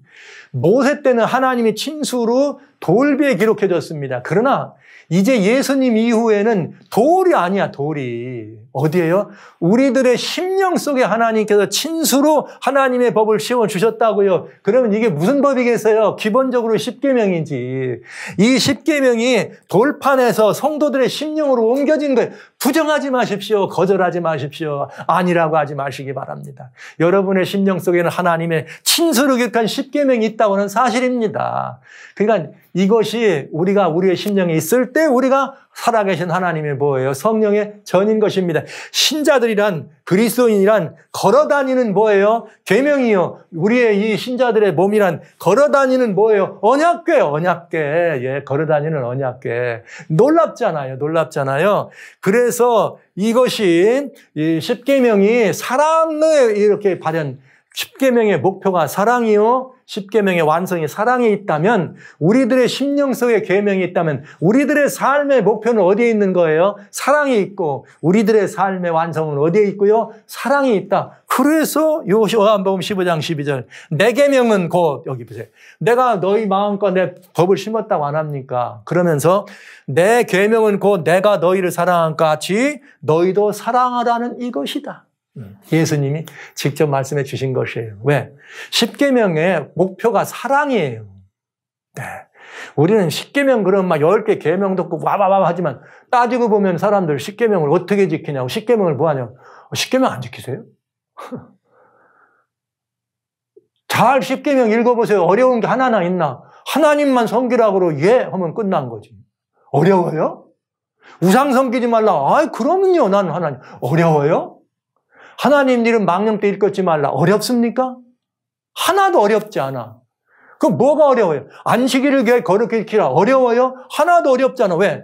모세 때는 하나님이 친수로 돌비에 기록해줬습니다. 그러나 이제 예수님 이후에는 돌이 아니야, 돌이. 어디예요? 우리들의 심령 속에 하나님께서 친수로 하나님의 법을 씌워주셨다고요. 그러면 이게 무슨 법이겠어요? 기본적으로 십계명이지. 이 십계명이 돌판에서 성도들의 심령으로 옮겨진 거예요. 부정하지 마십시오. 거절하지 마십시오. 아니라고 하지 마시기 바랍니다. 여러분의 심령 속에는 하나님의 친수로 기록한 십계명이 있다고는 사실입니다. 그러니까 이것이 우리가 우리의 심령에 있을 때 우리가 살아계신 하나님의 뭐예요? 성령의 전인 것입니다. 신자들이란, 그리스도인이란 걸어다니는 뭐예요? 계명이요. 우리의 이 신자들의 몸이란 걸어다니는 뭐예요? 언약궤, 언약궤. 예, 걸어다니는 언약궤. 놀랍잖아요. 놀랍잖아요. 그래서 이것이 이 십계명이 사랑을 이렇게 발현, 십계명의 목표가 사랑이요. 십계명의 완성이 사랑에 있다면, 우리들의 심령 속에 계명이 있다면 우리들의 삶의 목표는 어디에 있는 거예요? 사랑이 있고, 우리들의 삶의 완성은 어디에 있고요? 사랑이 있다. 그래서 요한복음 15장 12절 내 계명은 곧, 여기 보세요. 내가 너희 마음과 내 법을 심었다고 안 합니까? 그러면서 내 계명은 곧 내가 너희를 사랑한 것 같이 너희도 사랑하라는 이것이다. 예수님이 직접 말씀해 주신 것이에요. 왜? 십계명의 목표가 사랑이에요. 네. 우리는 십계명 그럼 막 10개 계명 듣고 와와와 하지만 따지고 보면 사람들 십계명을 어떻게 지키냐고, 십계명을 뭐 하냐고. 십계명 안 지키세요? 잘 십계명 읽어보세요. 어려운 게 하나나 있나? 하나님만 섬기라고 예 하면 끝난 거지. 어려워요? 우상 섬기지 말라. 아이 그러면요, 난 하나님. 어려워요? 하나님 이름 망령 때 읽지 말라. 어렵습니까? 하나도 어렵지 않아. 그럼 뭐가 어려워요? 안식일을 거룩히 지키라. 어려워요? 하나도 어렵지 않아. 왜?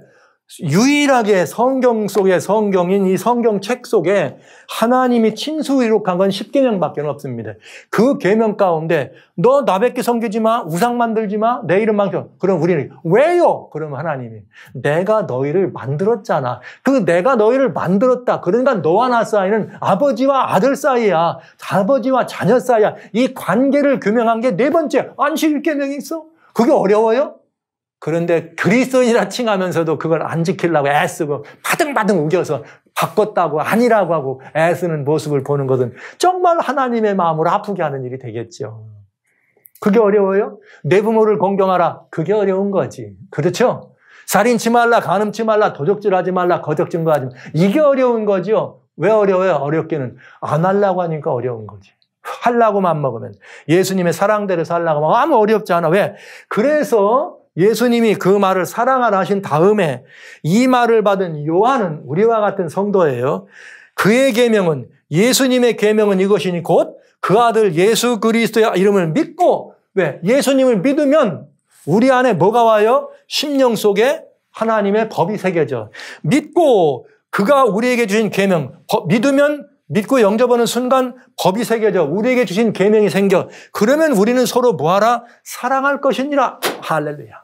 유일하게 성경 속에 성경인 이 성경책 속에 하나님이 친수 기록한 건 십계명밖에 없습니다. 그 계명 가운데 너 나밖에 섬기지 마, 우상 만들지 마, 내 이름 망령. 그럼 우리는 왜요? 그러면 하나님이 내가 너희를 만들었잖아. 그 내가 너희를 만들었다. 그러니까 너와 나 사이는 아버지와 아들 사이야. 아버지와 자녀 사이야. 이 관계를 규명한 게 네 번째 안식일 계명이 있어. 그게 어려워요? 그런데 그리스도인이라 칭하면서도 그걸 안 지키려고 애쓰고 바등바등 우겨서 바꿨다고 아니라고 하고 애쓰는 모습을 보는 것은 정말 하나님의 마음을 아프게 하는 일이 되겠죠. 그게 어려워요? 내 부모를 공경하라. 그게 어려운 거지. 그렇죠? 살인치 말라, 간음치 말라, 도적질하지 말라, 거적 증거하지 말라. 이게 어려운 거죠. 왜 어려워요? 어렵게는 안 하려고 하니까 어려운 거지. 하려고만 먹으면 예수님의 사랑대로 살려고 하면 아무 어렵지 않아. 왜? 그래서 예수님이 그 말을 사랑하라 하신 다음에 이 말을 받은 요한은 우리와 같은 성도예요. 그의 계명은, 예수님의 계명은 이것이니 곧 그 아들 예수 그리스도의 이름을 믿고, 왜? 예수님을 믿으면 우리 안에 뭐가 와요? 심령 속에 하나님의 법이 새겨져. 믿고 그가 우리에게 주신 계명, 믿으면 믿고 영접하는 순간 법이 새겨져 우리에게 주신 계명이 생겨. 그러면 우리는 서로 뭐하라? 사랑할 것이니라. 할렐루야.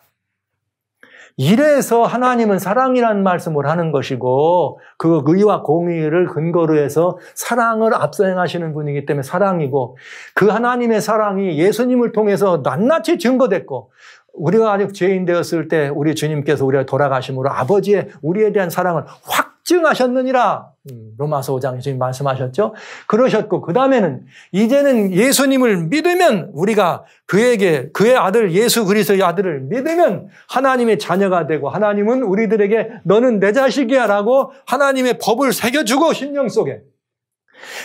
이래서 하나님은 사랑이라는 말씀을 하는 것이고 그 의와 공의를 근거로 해서 사랑을 앞서 행하시는 분이기 때문에 사랑이고, 그 하나님의 사랑이 예수님을 통해서 낱낱이 증거됐고, 우리가 아직 죄인 되었을 때 우리 주님께서 우리가 돌아가심으로 아버지의 우리에 대한 사랑을 확증하셨느니라. 로마서 5장에 주님 말씀하셨죠. 그러셨고, 그 다음에는 이제는 예수님을 믿으면 우리가 그에게 그의 아들 예수 그리스도의 아들을 믿으면 하나님의 자녀가 되고, 하나님은 우리들에게 너는 내 자식이야 라고 하나님의 법을 새겨주고 심령 속에.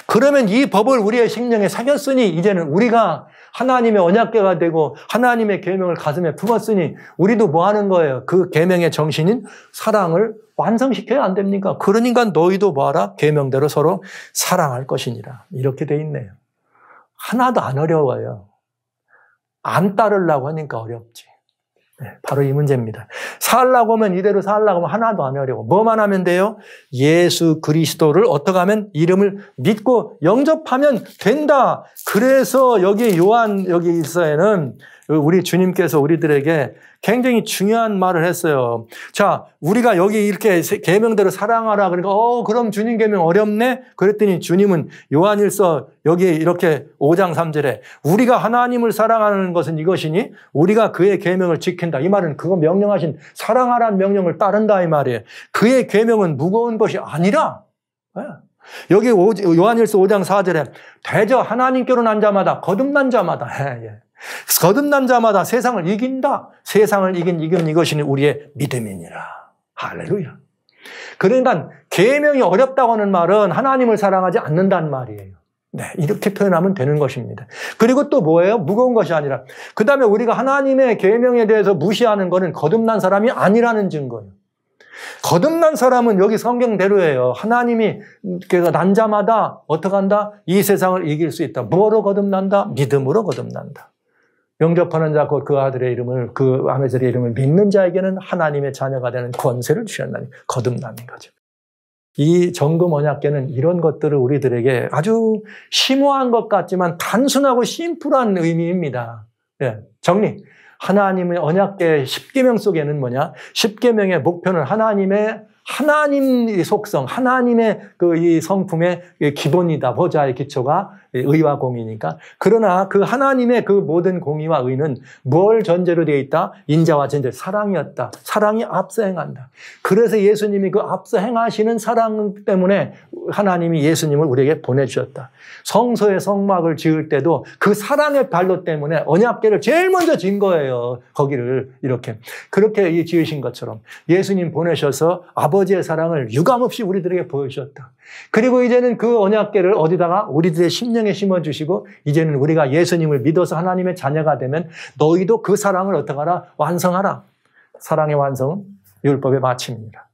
그러면 이 법을 우리의 심령에 새겼으니 이제는 우리가 하나님의 언약궤가 되고 하나님의 계명을 가슴에 품었으니 우리도 뭐 하는 거예요? 그 계명의 정신인 사랑을 완성시켜야 안 됩니까? 그러니까 너희도 뭐하라? 계명대로 서로 사랑할 것이니라. 이렇게 돼 있네요. 하나도 안 어려워요. 안 따르려고 하니까 어렵지. 네, 바로 이 문제입니다. 살라고 하면 이대로 살라고 하면 하나도 안 어려워. 뭐만 하면 돼요? 예수 그리스도를 어떻게 하면 이름을 믿고 영접하면 된다. 그래서 여기 요한 여기 일서에는 우리 주님께서 우리들에게 굉장히 중요한 말을 했어요. 자, 우리가 여기 이렇게 계명대로 사랑하라. 그러니까 그럼 주님 계명 어렵네? 그랬더니 주님은 요한일서 여기 이렇게 5장 3절에 우리가 하나님을 사랑하는 것은 이것이니 우리가 그의 계명을 지킨다. 이 말은 그거 명령하신 사랑하라는 명령을 따른다 이 말이에요. 그의 계명은 무거운 것이 아니라 여기 요한일서 5장 4절에 대저 하나님께로 난 자마다 거듭난 자마다 거듭난 자마다 세상을 이긴다. 세상을 이긴 이것이니 우리의 믿음이니라. 할렐루야. 그러니까 계명이 어렵다고 하는 말은 하나님을 사랑하지 않는다는 말이에요. 네, 이렇게 표현하면 되는 것입니다. 그리고 또 뭐예요? 무거운 것이 아니라 그 다음에 우리가 하나님의 계명에 대해서 무시하는 것은 거듭난 사람이 아니라는 증거예요. 거듭난 사람은 여기 성경대로예요. 하나님이 난 자마다 어떻게 한다? 이 세상을 이길 수 있다. 뭐로 거듭난다? 믿음으로 거듭난다. 영접하는 자 곧 그 아들의 이름을 그 아들의 이름을 믿는 자에게는 하나님의 자녀가 되는 권세를 주셨나니 거듭나는 거죠. 이 정금 언약궤는 이런 것들을 우리들에게 아주 심오한 것 같지만 단순하고 심플한 의미입니다. 정리. 하나님의 언약궤 10계명 속에는 뭐냐? 10계명의 목표는 하나님의 속성, 하나님의 이 성품의 기본이다. 보좌의 기초가 의와 공의니까. 그러나 그 하나님의 그 모든 공의와 의는 뭘 전제로 되어 있다? 인자와 전제, 사랑이었다. 사랑이 앞서 행한다. 그래서 예수님이 그 앞서 행하시는 사랑 때문에 하나님이 예수님을 우리에게 보내주셨다. 성소의 성막을 지을 때도 그 사랑의 발로 때문에 언약궤를 제일 먼저 진 거예요. 거기를 이렇게. 그렇게 지으신 것처럼 예수님 보내셔서 아버지의 사랑을 유감없이 우리들에게 보여주셨다. 그리고 이제는 그 언약궤를 어디다가 우리들의 심령에 심어주시고 이제는 우리가 예수님을 믿어서 하나님의 자녀가 되면 너희도 그 사랑을 어떻게 하라? 완성하라. 사랑의 완성은 율법의 마침입니다.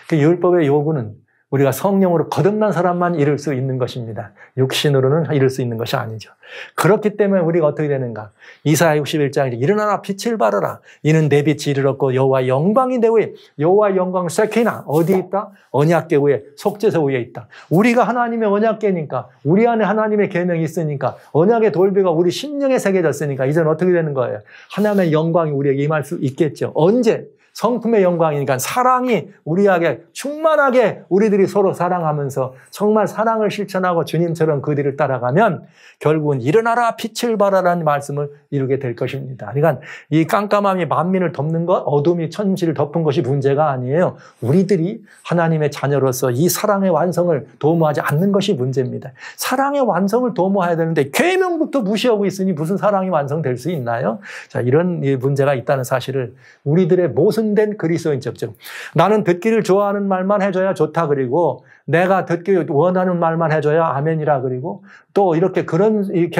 그 율법의 요구는 우리가 성령으로 거듭난 사람만 이룰 수 있는 것입니다. 육신으로는 이룰 수 있는 것이 아니죠. 그렇기 때문에 우리가 어떻게 되는가? 이사야 61장에 일어나라 빛을 발하라. 이는 내 빛이 이르렀고 여호와의 영광이 내 위에. 여호와의 영광 세키나 어디에 있다? 언약궤 위에, 속죄소 위에 있다. 우리가 하나님의 언약궤니까 우리 안에 하나님의 계명이 있으니까 언약의 돌비가 우리 심령에 새겨졌으니까 이제는 어떻게 되는 거예요? 하나님의 영광이 우리에게 임할 수 있겠죠. 언제? 성품의 영광이니까 사랑이 우리에게 충만하게 우리들이 서로 사랑하면서 정말 사랑을 실천하고 주님처럼 그 뒤를 따라가면 결국은 일어나라 빛을 발하라는 말씀을 이루게 될 것입니다. 그러니까 이 깜깜함이 만민을 덮는 것, 어둠이 천지를 덮은 것이 문제가 아니에요. 우리들이 하나님의 자녀로서 이 사랑의 완성을 도모하지 않는 것이 문제입니다. 사랑의 완성을 도모해야 되는데 계명부터 무시하고 있으니 무슨 사랑이 완성될 수 있나요? 자, 이런 문제가 있다는 사실을 우리들의 모순된 그리스도인적, 즉 나는 듣기를 좋아하는 말만 해줘야 좋다 그리고 내가 듣기 원하는 말만 해줘야 아멘이라 그리고 또 이렇게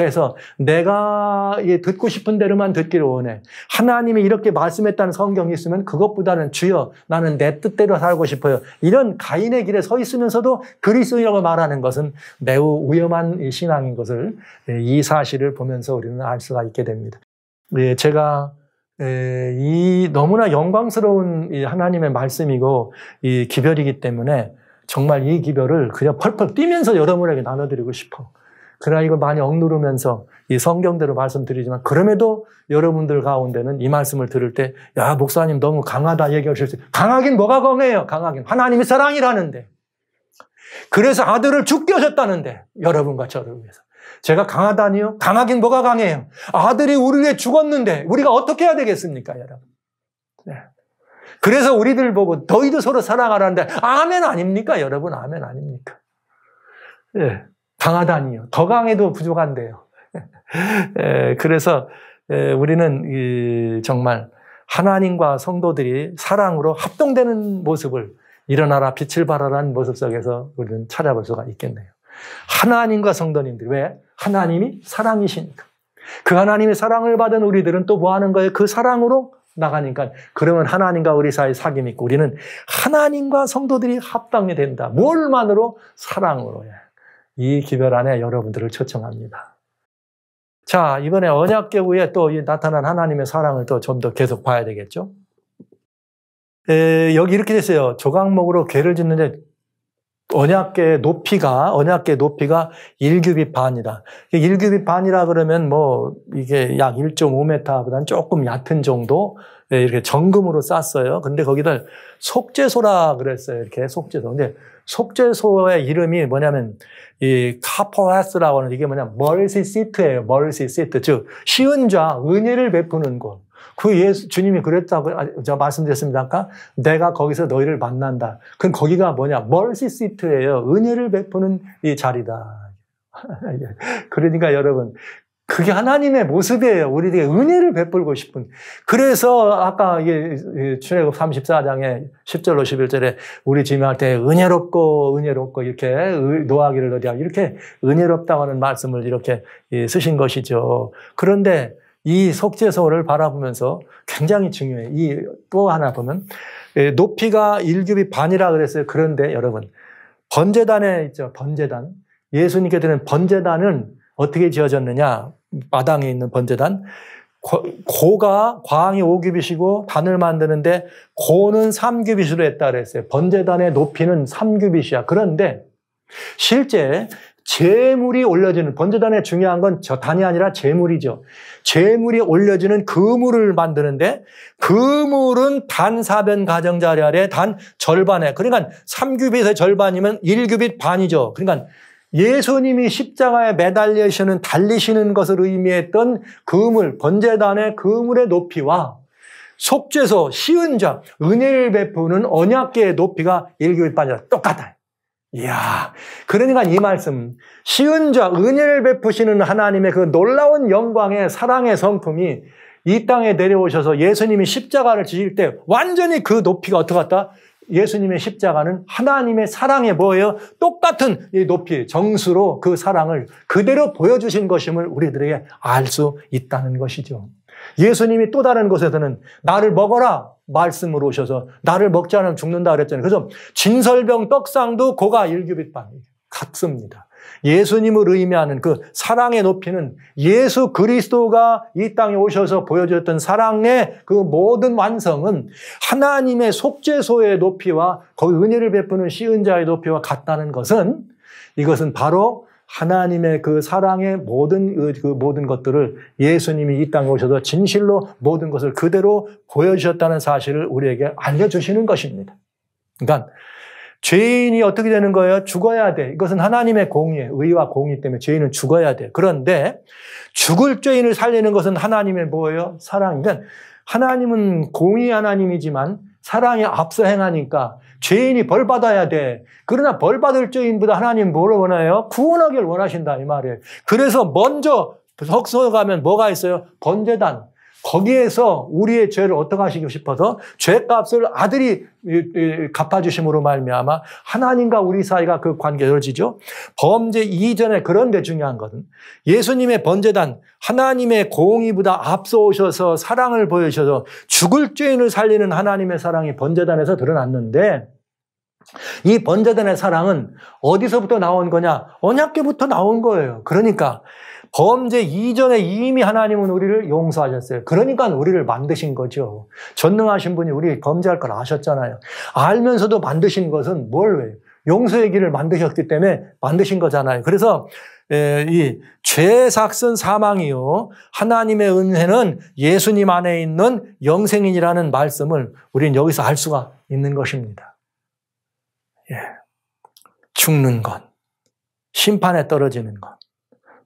해서 내가 듣고 싶은 대로만 듣기를 원해. 하나님이 이렇게 말씀했다는 성경이 있으면 그것보다는 주여 나는 내 뜻대로 살고 싶어요. 이런 가인의 길에 서 있으면서도 그리스도인이라고 말하는 것은 매우 위험한 신앙인 것을 이 사실을 보면서 우리는 알 수가 있게 됩니다. 제가 이 너무나 영광스러운 하나님의 말씀이고 이 기별이기 때문에 정말 이 기별을 그냥 펄펄 뛰면서 여러분에게 나눠드리고 싶어. 그러나 이걸 많이 억누르면서 이 성경대로 말씀드리지만 그럼에도 여러분들 가운데는 이 말씀을 들을 때 야 목사님 너무 강하다 얘기하실 수 있어요. 강하긴 뭐가 강해요. 강하긴 하나님이 사랑이라는데. 그래서 아들을 죽게 하셨다는데 여러분과 저를 위해서. 제가 강하다니요? 강하긴 뭐가 강해요? 아들이 우리 위해 죽었는데 우리가 어떻게 해야 되겠습니까, 여러분? 네. 그래서 우리들 보고 너희도 서로 사랑하라는데 아멘 아닙니까, 여러분? 아멘 아닙니까? 네. 강하다니요. 더 강해도 부족한데요. 그래서 우리는 정말 하나님과 성도들이 사랑으로 합동되는 모습을 일어나라 빛을 발하라는 모습 속에서 우리는 찾아볼 수가 있겠네요. 하나님과 성도님들, 왜? 하나님이 사랑이시니까. 그 하나님의 사랑을 받은 우리들은 또 뭐 하는 거예요? 그 사랑으로 나가니까. 그러면 하나님과 우리 사이에 사귐이 있고 우리는 하나님과 성도들이 합당이 된다. 뭘만으로? 사랑으로. 이 기별 안에 여러분들을 초청합니다. 자, 이번에 언약궤 위에 또 나타난 하나님의 사랑을 또 좀 더 계속 봐야 되겠죠? 여기 이렇게 됐어요. 조각목으로 궤를 짓는데 언약궤의 높이가 1규빗 반이다. 1규빗 반이라 그러면 뭐 이게 약 1.5m보다는 조금 얕은 정도 이렇게 정금으로 쌌어요. 근데 거기다 속죄소라 그랬어요. 이렇게 속죄소. 근데 속죄소의 이름이 뭐냐면 이 카포라스라고 하는 이게 뭐냐 멀시 시트예요. 멀시 시트. 즉 시은 자 은혜를 베푸는 곳. 그 주님이 그랬다고 제가 말씀드렸습니다. 아까 내가 거기서 너희를 만난다. 그럼 거기가 뭐냐? 멀시 시트예요. 은혜를 베푸는 이 자리다. 그러니까 여러분 그게 하나님의 모습이에요. 우리에게 은혜를 베풀고 싶은. 그래서 아까 이게 출애굽 34장에 10절로 11절에 우리 지명할 때 은혜롭고 이렇게 노하기를 너희야 이렇게 은혜롭다고 하는 말씀을 이렇게 쓰신 것이죠. 그런데 이 속죄소를 바라보면서 굉장히 중요해요. 이 또 하나 보면 높이가 1규빗 반이라 그랬어요. 그런데 여러분 번제단에 있죠. 번제단. 예수님께 드리는 번제단은 어떻게 지어졌느냐? 마당에 있는 번제단. 고가 광이 5규빗이고 단을 만드는데 고는 3규빗으로 했다 그랬어요. 번제단의 높이는 3규빗이야. 그런데 실제 제물이 올려지는 번제단에 중요한 건 저 단이 아니라 제물이죠. 제물이 올려지는 그물을 만드는데 그물은 단 4변 가정자리 아래 단 절반에 그러니까 3규빗의 절반이면 1규빗 반이죠. 그러니까 예수님이 십자가에 매달리시는 달리시는 것을 의미했던 그물 번제단의 그물의 높이와 속죄소 시은자 은혜를 베푸는 언약궤의 높이가 1규빗 반이라 똑같아요. 이야, 그러니까 이 말씀, 시은자, 은혜를 베푸시는 하나님의 그 놀라운 영광의 사랑의 성품이 이 땅에 내려오셔서 예수님이 십자가를 지실 때 완전히 그 높이가 어떻게 같다? 예수님의 십자가는 하나님의 사랑의 뭐예요? 똑같은 이 높이, 정수로 그 사랑을 그대로 보여주신 것임을 우리들에게 알 수 있다는 것이죠. 예수님이 또 다른 곳에서는 나를 먹어라 말씀으로 오셔서 나를 먹지 않으면 죽는다 그랬잖아요. 그래서 진설병 떡상도 고가 1규빗 반 같습니다. 예수님을 의미하는 그 사랑의 높이는 예수 그리스도가 이 땅에 오셔서 보여줬던 사랑의 그 모든 완성은 하나님의 속죄소의 높이와 거기 은혜를 베푸는 시은자의 높이와 같다는 것은 이것은 바로 하나님의 그 사랑의 모든 것들을 예수님이 이 땅에 오셔서 진실로 모든 것을 그대로 보여주셨다는 사실을 우리에게 알려주시는 것입니다. 그러니까 죄인이 어떻게 되는 거예요? 죽어야 돼. 이것은 하나님의 공의예요. 의와 공의 때문에 죄인은 죽어야 돼. 그런데 죽을 죄인을 살리는 것은 하나님의 뭐예요? 사랑. 그러니까 하나님은 공의 하나님이지만 사랑에 앞서 행하니까 죄인이 벌받아야 돼. 그러나 벌받을 죄인보다 하나님 뭐를 원해요? 구원하기를 원하신다 이 말이에요. 그래서 먼저 석소 가면 뭐가 있어요? 번제단. 거기에서 우리의 죄를 어떻게 하시고 싶어서 죄값을 아들이 갚아주심으로 말미암아 하나님과 우리 사이가 그 관계가 이루어지죠. 범죄 이전에 그런데 중요한 것은 예수님의 번제단 하나님의 공의보다 앞서 오셔서 사랑을 보여주셔서 죽을 죄인을 살리는 하나님의 사랑이 번제단에서 드러났는데 이 번제단의 사랑은 어디서부터 나온 거냐? 언약궤부터 나온 거예요. 그러니까 범죄 이전에 이미 하나님은 우리를 용서하셨어요. 그러니까 우리를 만드신 거죠. 전능하신 분이 우리 범죄할 걸 아셨잖아요. 알면서도 만드신 것은 뭘? 용서의 길을 만드셨기 때문에 만드신 거잖아요. 그래서 이 죄삭은 사망이요 하나님의 은혜는 예수님 안에 있는 영생이라는 말씀을 우리는 여기서 알 수가 있는 것입니다. 죽는 것, 심판에 떨어지는 것,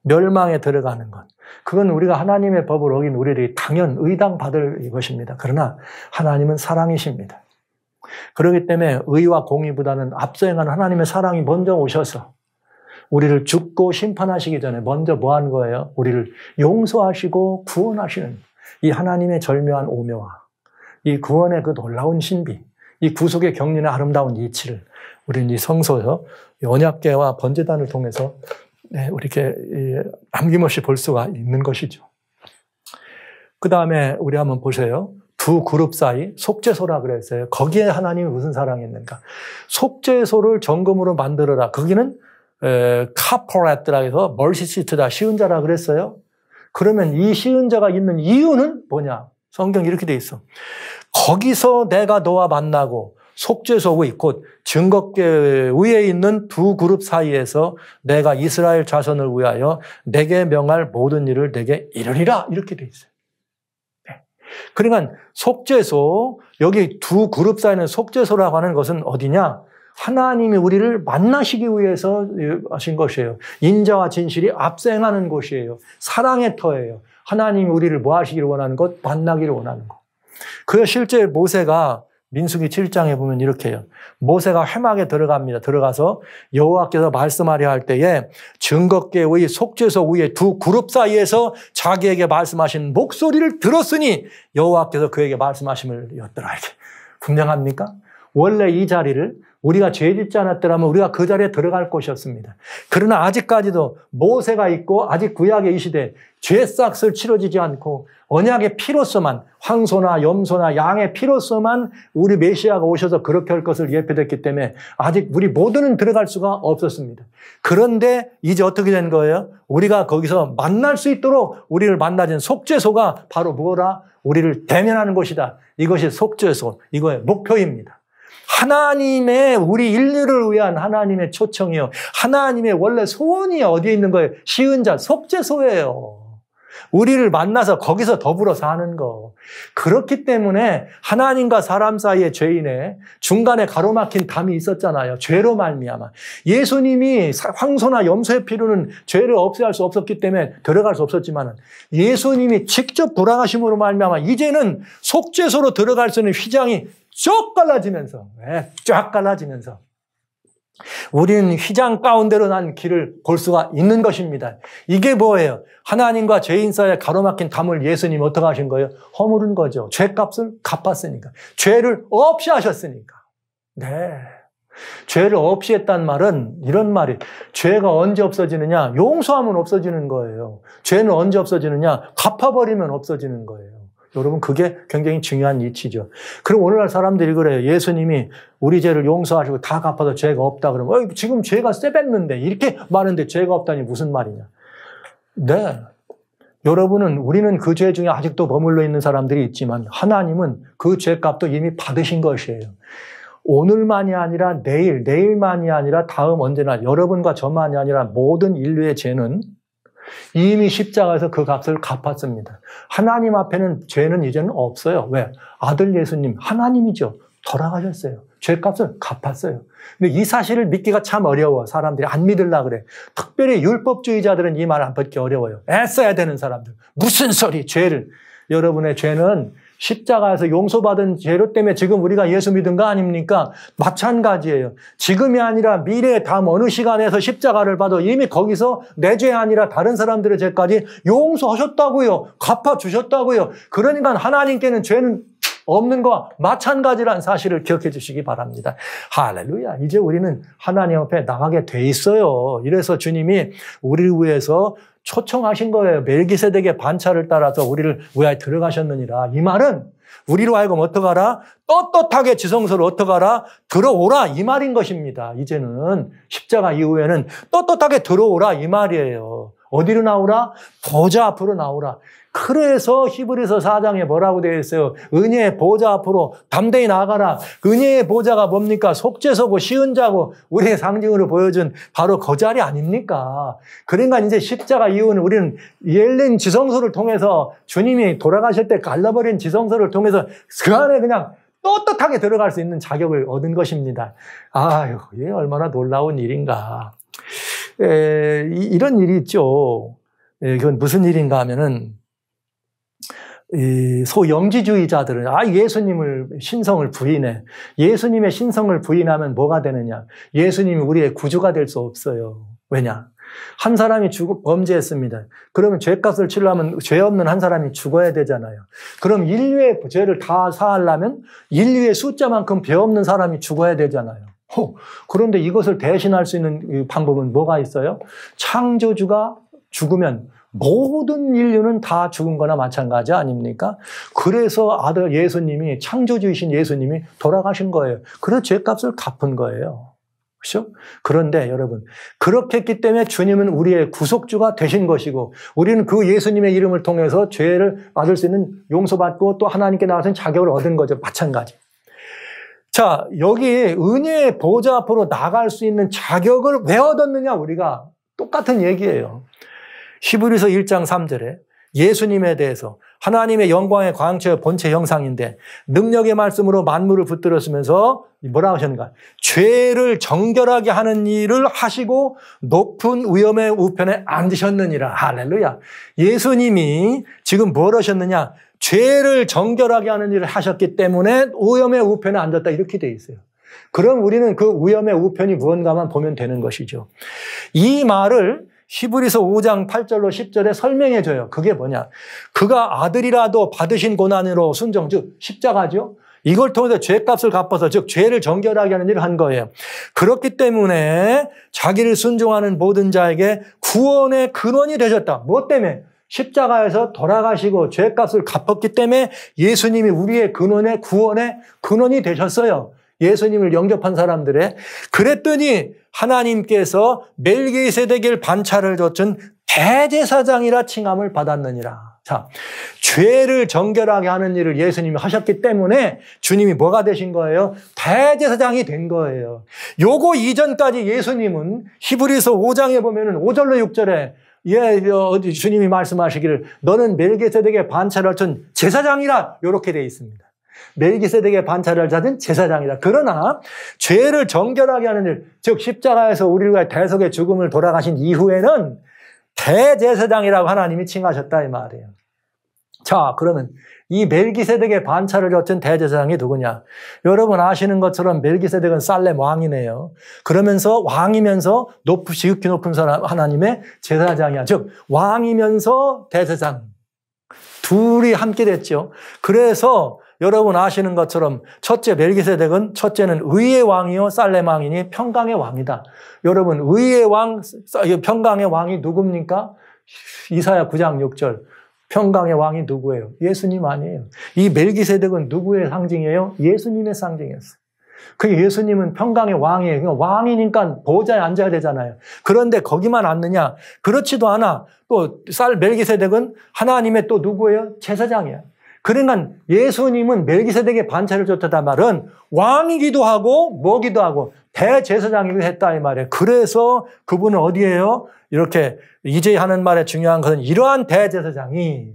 멸망에 들어가는 것, 그건 우리가 하나님의 법을 어긴 우리들이 당연 의당받을 것입니다. 그러나 하나님은 사랑이십니다. 그렇기 때문에 의와 공의보다는 앞서 행하는 하나님의 사랑이 먼저 오셔서 우리를 죽고 심판하시기 전에 먼저 뭐 한 거예요? 우리를 용서하시고 구원하시는 이 하나님의 절묘한 오묘와 이 구원의 그 놀라운 신비, 이 구속의 경륜의 아름다운 이치를 우리는 이 성소에서 언약궤와 번제단을 통해서 우리 이렇게 남김없이 볼 수가 있는 것이죠. 그 다음에 우리 한번 보세요. 두 그룹 사이 속죄소라 그랬어요. 거기에 하나님이 무슨 사랑이 있는가? 속죄소를 정금으로 만들어라. 거기는 카포레트라 해서 멀시시트다 시은자라 그랬어요. 그러면 이 시은자가 있는 이유는 뭐냐? 성경 이렇게 돼 있어. 거기서 내가 너와 만나고 속죄소의 곧 증거궤 위에 있는 두 그룹 사이에서 내가 이스라엘 자손을 위하여 내게 명할 모든 일을 내게 이르리라 이렇게 돼 있어요. 네. 그러니까 속죄소, 여기 두 그룹 사이는 속죄소라고 하는 것은 어디냐? 하나님이 우리를 만나시기 위해서 하신 것이에요. 인자와 진실이 압생하는 곳이에요. 사랑의 터예요. 하나님이 우리를 뭐 하시기를 원하는 것? 만나기를 원하는 것. 그래서 실제 모세가 민수기 7장에 보면 이렇게 해요. 모세가 회막에 들어갑니다. 들어가서 여호와께서 말씀하려 할 때에 증거궤의 속죄소 위에 두 그룹 사이에서 자기에게 말씀하신 목소리를 들었으니 여호와께서 그에게 말씀하심을 였더라. 이렇게 분명합니까? 원래 이 자리를 우리가 죄 짓지 않았더라면 우리가 그 자리에 들어갈 곳이었습니다. 그러나 아직까지도 모세가 있고 아직 구약의 이 시대에 죄싹을 치러지지 않고 언약의 피로서만, 황소나 염소나 양의 피로서만 우리 메시아가 오셔서 그렇게 할 것을 예표됐기 때문에 아직 우리 모두는 들어갈 수가 없었습니다. 그런데 이제 어떻게 된 거예요? 우리가 거기서 만날 수 있도록 우리를 만나준 속죄소가 바로 뭐라? 우리를 대면하는 곳이다. 이것이 속죄소, 이거의 목표입니다. 하나님의 우리 인류를 위한 하나님의 초청이요. 하나님의 원래 소원이 어디에 있는 거예요? 시은자, 속죄소예요. 우리를 만나서 거기서 더불어 사는 거. 그렇기 때문에 하나님과 사람 사이의 죄인의 중간에 가로막힌 담이 있었잖아요. 죄로 말미암아. 예수님이 황소나 염소의 피로는 죄를 없애할 수 없었기 때문에 들어갈 수 없었지만 예수님이 직접 돌아가심으로 말미암아 이제는 속죄소로 들어갈 수 있는 휘장이 쭉 갈라지면서, 쫙 갈라지면서 우리는 휘장 가운데로 난 길을 볼 수가 있는 것입니다. 이게 뭐예요? 하나님과 죄인 사이에 가로막힌 담을 예수님이 어떻게 하신 거예요? 허무른 거죠. 죄값을 갚았으니까. 죄를 없이 하셨으니까. 네. 죄를 없이 했단 말은 이런 말이 죄가 언제 없어지느냐? 용서하면 없어지는 거예요. 죄는 언제 없어지느냐? 갚아버리면 없어지는 거예요. 여러분 그게 굉장히 중요한 이치죠. 그럼 오늘날 사람들이 그래요. 예수님이 우리 죄를 용서하시고 다 갚아도 죄가 없다 그러면 지금 죄가 쎄뱉는데 이렇게 많은데 죄가 없다니 무슨 말이냐. 네. 여러분은 우리는 그 죄 중에 아직도 머물러 있는 사람들이 있지만 하나님은 그 죄값도 이미 받으신 것이에요. 오늘만이 아니라 내일만이 아니라 다음 언제나 여러분과 저만이 아니라 모든 인류의 죄는 이미 십자가에서 그 값을 갚았습니다. 하나님 앞에는 죄는 이제는 없어요. 왜? 아들 예수님, 하나님이죠. 돌아가셨어요. 죄값을 갚았어요. 근데 이 사실을 믿기가 참 어려워. 사람들이 안 믿으려고 그래. 특별히 율법주의자들은 이 말을 안 받기 어려워요. 애써야 되는 사람들. 무슨 소리, 죄를. 여러분의 죄는 십자가에서 용서받은 죄로 때문에 지금 우리가 예수 믿은 거 아닙니까? 마찬가지예요. 지금이 아니라 미래의 다음 어느 시간에서 십자가를 봐도 이미 거기서 내 죄 아니라 다른 사람들의 죄까지 용서하셨다고요. 갚아주셨다고요. 그러니까 하나님께는 죄는 없는 것과 마찬가지라는 사실을 기억해 주시기 바랍니다. 할렐루야. 이제 우리는 하나님 앞에 나가게 돼 있어요. 이래서 주님이 우리를 위해서 초청하신 거예요. 멜기세덱의 반차를 따라서 우리를 위하여 들어가셨느니라. 이 말은 우리로 하여금 어떡하라? 떳떳하게 지성소를 어떡하라? 들어오라. 이 말인 것입니다. 이제는 십자가 이후에는 떳떳하게 들어오라. 이 말이에요. 어디로 나오라? 보좌 앞으로 나오라. 그래서 히브리서 4장에 뭐라고 되어 있어요? 은혜의 보좌 앞으로 담대히 나아가라. 은혜의 보좌가 뭡니까? 속죄소고 시은자고 우리의 상징으로 보여준 바로 그 자리 아닙니까? 그러니까 이제 십자가 이후는 우리는 열린 지성소를 통해서 주님이 돌아가실 때 갈라버린 지성소를 통해서 그 안에 그냥 떳떳하게 들어갈 수 있는 자격을 얻은 것입니다. 아유, 이게 얼마나 놀라운 일인가. 이런 일이 있죠. 이건 무슨 일인가 하면은 소영지주의자들은 예수님을 신성을 부인해. 예수님의 신성을 부인하면 뭐가 되느냐? 예수님이 우리의 구주가 될 수 없어요. 왜냐? 한 사람이 범죄했습니다. 그러면 죄값을 치려면 죄 없는 한 사람이 죽어야 되잖아요. 그럼 인류의 죄를 다 사하려면 인류의 숫자만큼 죄 없는 사람이 죽어야 되잖아요. 그런데 이것을 대신할 수 있는 방법은 뭐가 있어요? 창조주가 죽으면 모든 인류는 다 죽은 거나 마찬가지 아닙니까? 그래서 아들 예수님이, 창조주이신 예수님이 돌아가신 거예요. 그래서 죄값을 갚은 거예요. 그렇죠? 그런데 여러분, 그렇게 했기 때문에 주님은 우리의 구속주가 되신 것이고 우리는 그 예수님의 이름을 통해서 죄를 받을 수 있는 용서받고 또 하나님께 나가서 자격을 얻은 거죠. 마찬가지. 자, 여기 은혜의 보좌 앞으로 나갈 수 있는 자격을 왜 얻었느냐, 우리가. 똑같은 얘기예요. 히브리서 1장 3절에 예수님에 대해서 하나님의 영광의 광채의 본체 형상인데 능력의 말씀으로 만물을 붙들었으면서 뭐라고 하셨는가? 죄를 정결하게 하는 일을 하시고 높은 위엄의 우편에 앉으셨느니라. 할렐루야. 예수님이 지금 뭘 하셨느냐? 죄를 정결하게 하는 일을 하셨기 때문에 위엄의 우편에 앉았다, 이렇게 돼 있어요. 그럼 우리는 그 위엄의 우편이 무언가만 보면 되는 것이죠. 이 말을 히브리서 5장 8절로 10절에 설명해 줘요. 그게 뭐냐? 그가 아들이라도 받으신 고난으로 순종, 즉 십자가죠. 이걸 통해서 죄값을 갚아서, 즉 죄를 정결하게 하는 일을 한 거예요. 그렇기 때문에 자기를 순종하는 모든 자에게 구원의 근원이 되셨다. 뭐 때문에? 십자가에서 돌아가시고 죄값을 갚았기 때문에 예수님이 우리의 근원의 구원의 근원이 되셨어요. 예수님을 영접한 사람들의. 그랬더니 하나님께서 멜기세덱의 반차를 줬던 대제사장이라 칭함을 받았느니라. 자, 죄를 정결하게 하는 일을 예수님이 하셨기 때문에 주님이 뭐가 되신 거예요? 대제사장이 된 거예요. 요거 이전까지 예수님은 히브리서 5장에 보면은 5절로 6절에 주님이 말씀하시기를 너는 멜기세덱의 반차를 준 제사장이라, 이렇게 되어 있습니다. 멜기세덱의 반차를 받은 제사장이다. 그러나 죄를 정결하게 하는 일, 즉 십자가에서 우리가 대속의 죽음을 돌아가신 이후에는 대제사장이라고 하나님이 칭하셨다, 이 말이에요. 자, 그러면 이 멜기세덱의 반차를 줬던 대제사장이 누구냐? 여러분 아시는 것처럼 멜기세덱은 살렘 왕이네요. 그러면서 왕이면서 지극히 높은 사람, 하나님의 제사장이야. 즉 왕이면서 대제사장, 둘이 함께 됐죠. 그래서 여러분 아시는 것처럼 첫째 멜기세덱은, 첫째는 의의 왕이요 살렘 왕이니 평강의 왕이다. 여러분 의의 왕, 평강의 왕이 누굽니까? 이사야 9장 6절. 평강의 왕이 누구예요? 예수님 아니에요. 이 멜기세덱은 누구의 상징이에요? 예수님의 상징이었어요. 그 예수님은 평강의 왕이에요. 그러니까 왕이니까 보좌에 앉아야 되잖아요. 그런데 거기만 앉느냐? 그렇지도 않아. 또 멜기세덱은 하나님의 또 누구예요? 제사장이야. 그러니까 예수님은 멜기세덱의 반차를 줬다 말은 왕이기도 하고 뭐기도 하고 대제사장이기도 했다, 이 말이에요. 그래서 그분은 어디예요? 이렇게 이제 하는 말의 중요한 것은 이러한 대제사장이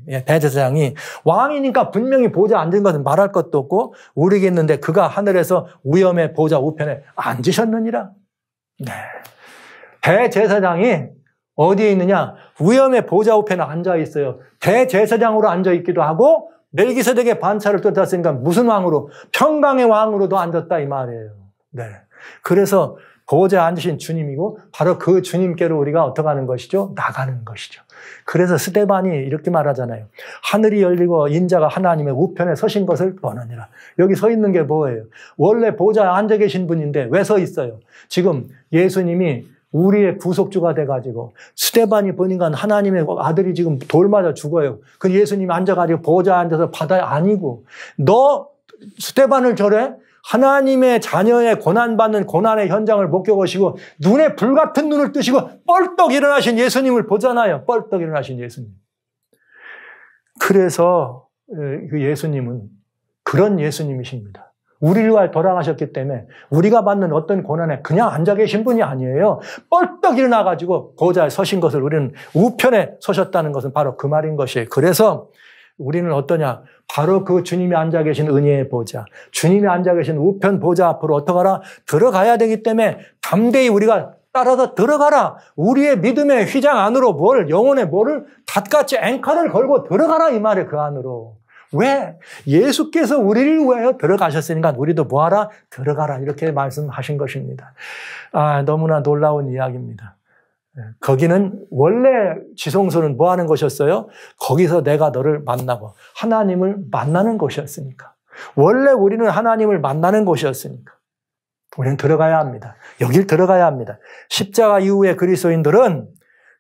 왕이니까 분명히 보좌에 앉은 것은 말할 것도 없고 우리겠는데 그가 하늘에서 위엄의 보좌 우편에 앉으셨느니라. 네. 대제사장이 어디에 있느냐? 위엄의 보좌 우편에 앉아 있어요. 대제사장으로 앉아 있기도 하고 멜기세덱의 반차를 뜯었으니까 무슨 왕으로? 평강의 왕으로도 앉았다, 이 말이에요. 네. 그래서 보좌에 앉으신 주님이고 바로 그 주님께로 우리가 어떻게 하는 것이죠? 나가는 것이죠. 그래서 스데반이 이렇게 말하잖아요. 하늘이 열리고 인자가 하나님의 우편에 서신 것을 보느니라. 여기 서 있는 게 뭐예요? 원래 보좌에 앉아 계신 분인데 왜 서 있어요? 지금 예수님이 우리의 구속주가 돼가지고 스데반이 보니까 하나님의 아들이 지금 돌 맞아 죽어요. 그 예수님이 앉아가지고 보좌에 앉아서 바다에 아니고 너 스데반을 저래? 하나님의 자녀의 고난받는 고난의 현장을 목격하시고 눈에 불같은 눈을 뜨시고 뻘떡 일어나신 예수님을 보잖아요. 뻘떡 일어나신 예수님. 그래서 그 예수님은 그런 예수님이십니다. 우리를 위하여 돌아가셨기 때문에 우리가 받는 어떤 고난에 그냥 앉아 계신 분이 아니에요. 뻘떡 일어나가지고 보좌에 서신 것을 우리는 우편에 서셨다는 것은 바로 그 말인 것이에요. 그래서 우리는 어떠냐? 바로 그 주님이 앉아 계신 은혜의 보좌, 주님이 앉아 계신 우편 보좌 앞으로 어떻게 하라? 들어가야 되기 때문에 담대히 우리가 따라서 들어가라. 우리의 믿음의 휘장 안으로 영혼의 뭐를 닷같이 앵커를 걸고 들어가라, 이 말이에요. 그 안으로. 왜? 예수께서 우리를 위하여 들어가셨으니까 우리도 뭐하라? 들어가라. 이렇게 말씀하신 것입니다. 너무나 놀라운 이야기입니다. 거기는 원래 지성소는 뭐 하는 것이었어요? 거기서 내가 너를 만나고 하나님을 만나는 곳이었으니까. 원래 우리는 하나님을 만나는 곳이었으니까. 우리는 들어가야 합니다. 여길 들어가야 합니다. 십자가 이후에 그리스도인들은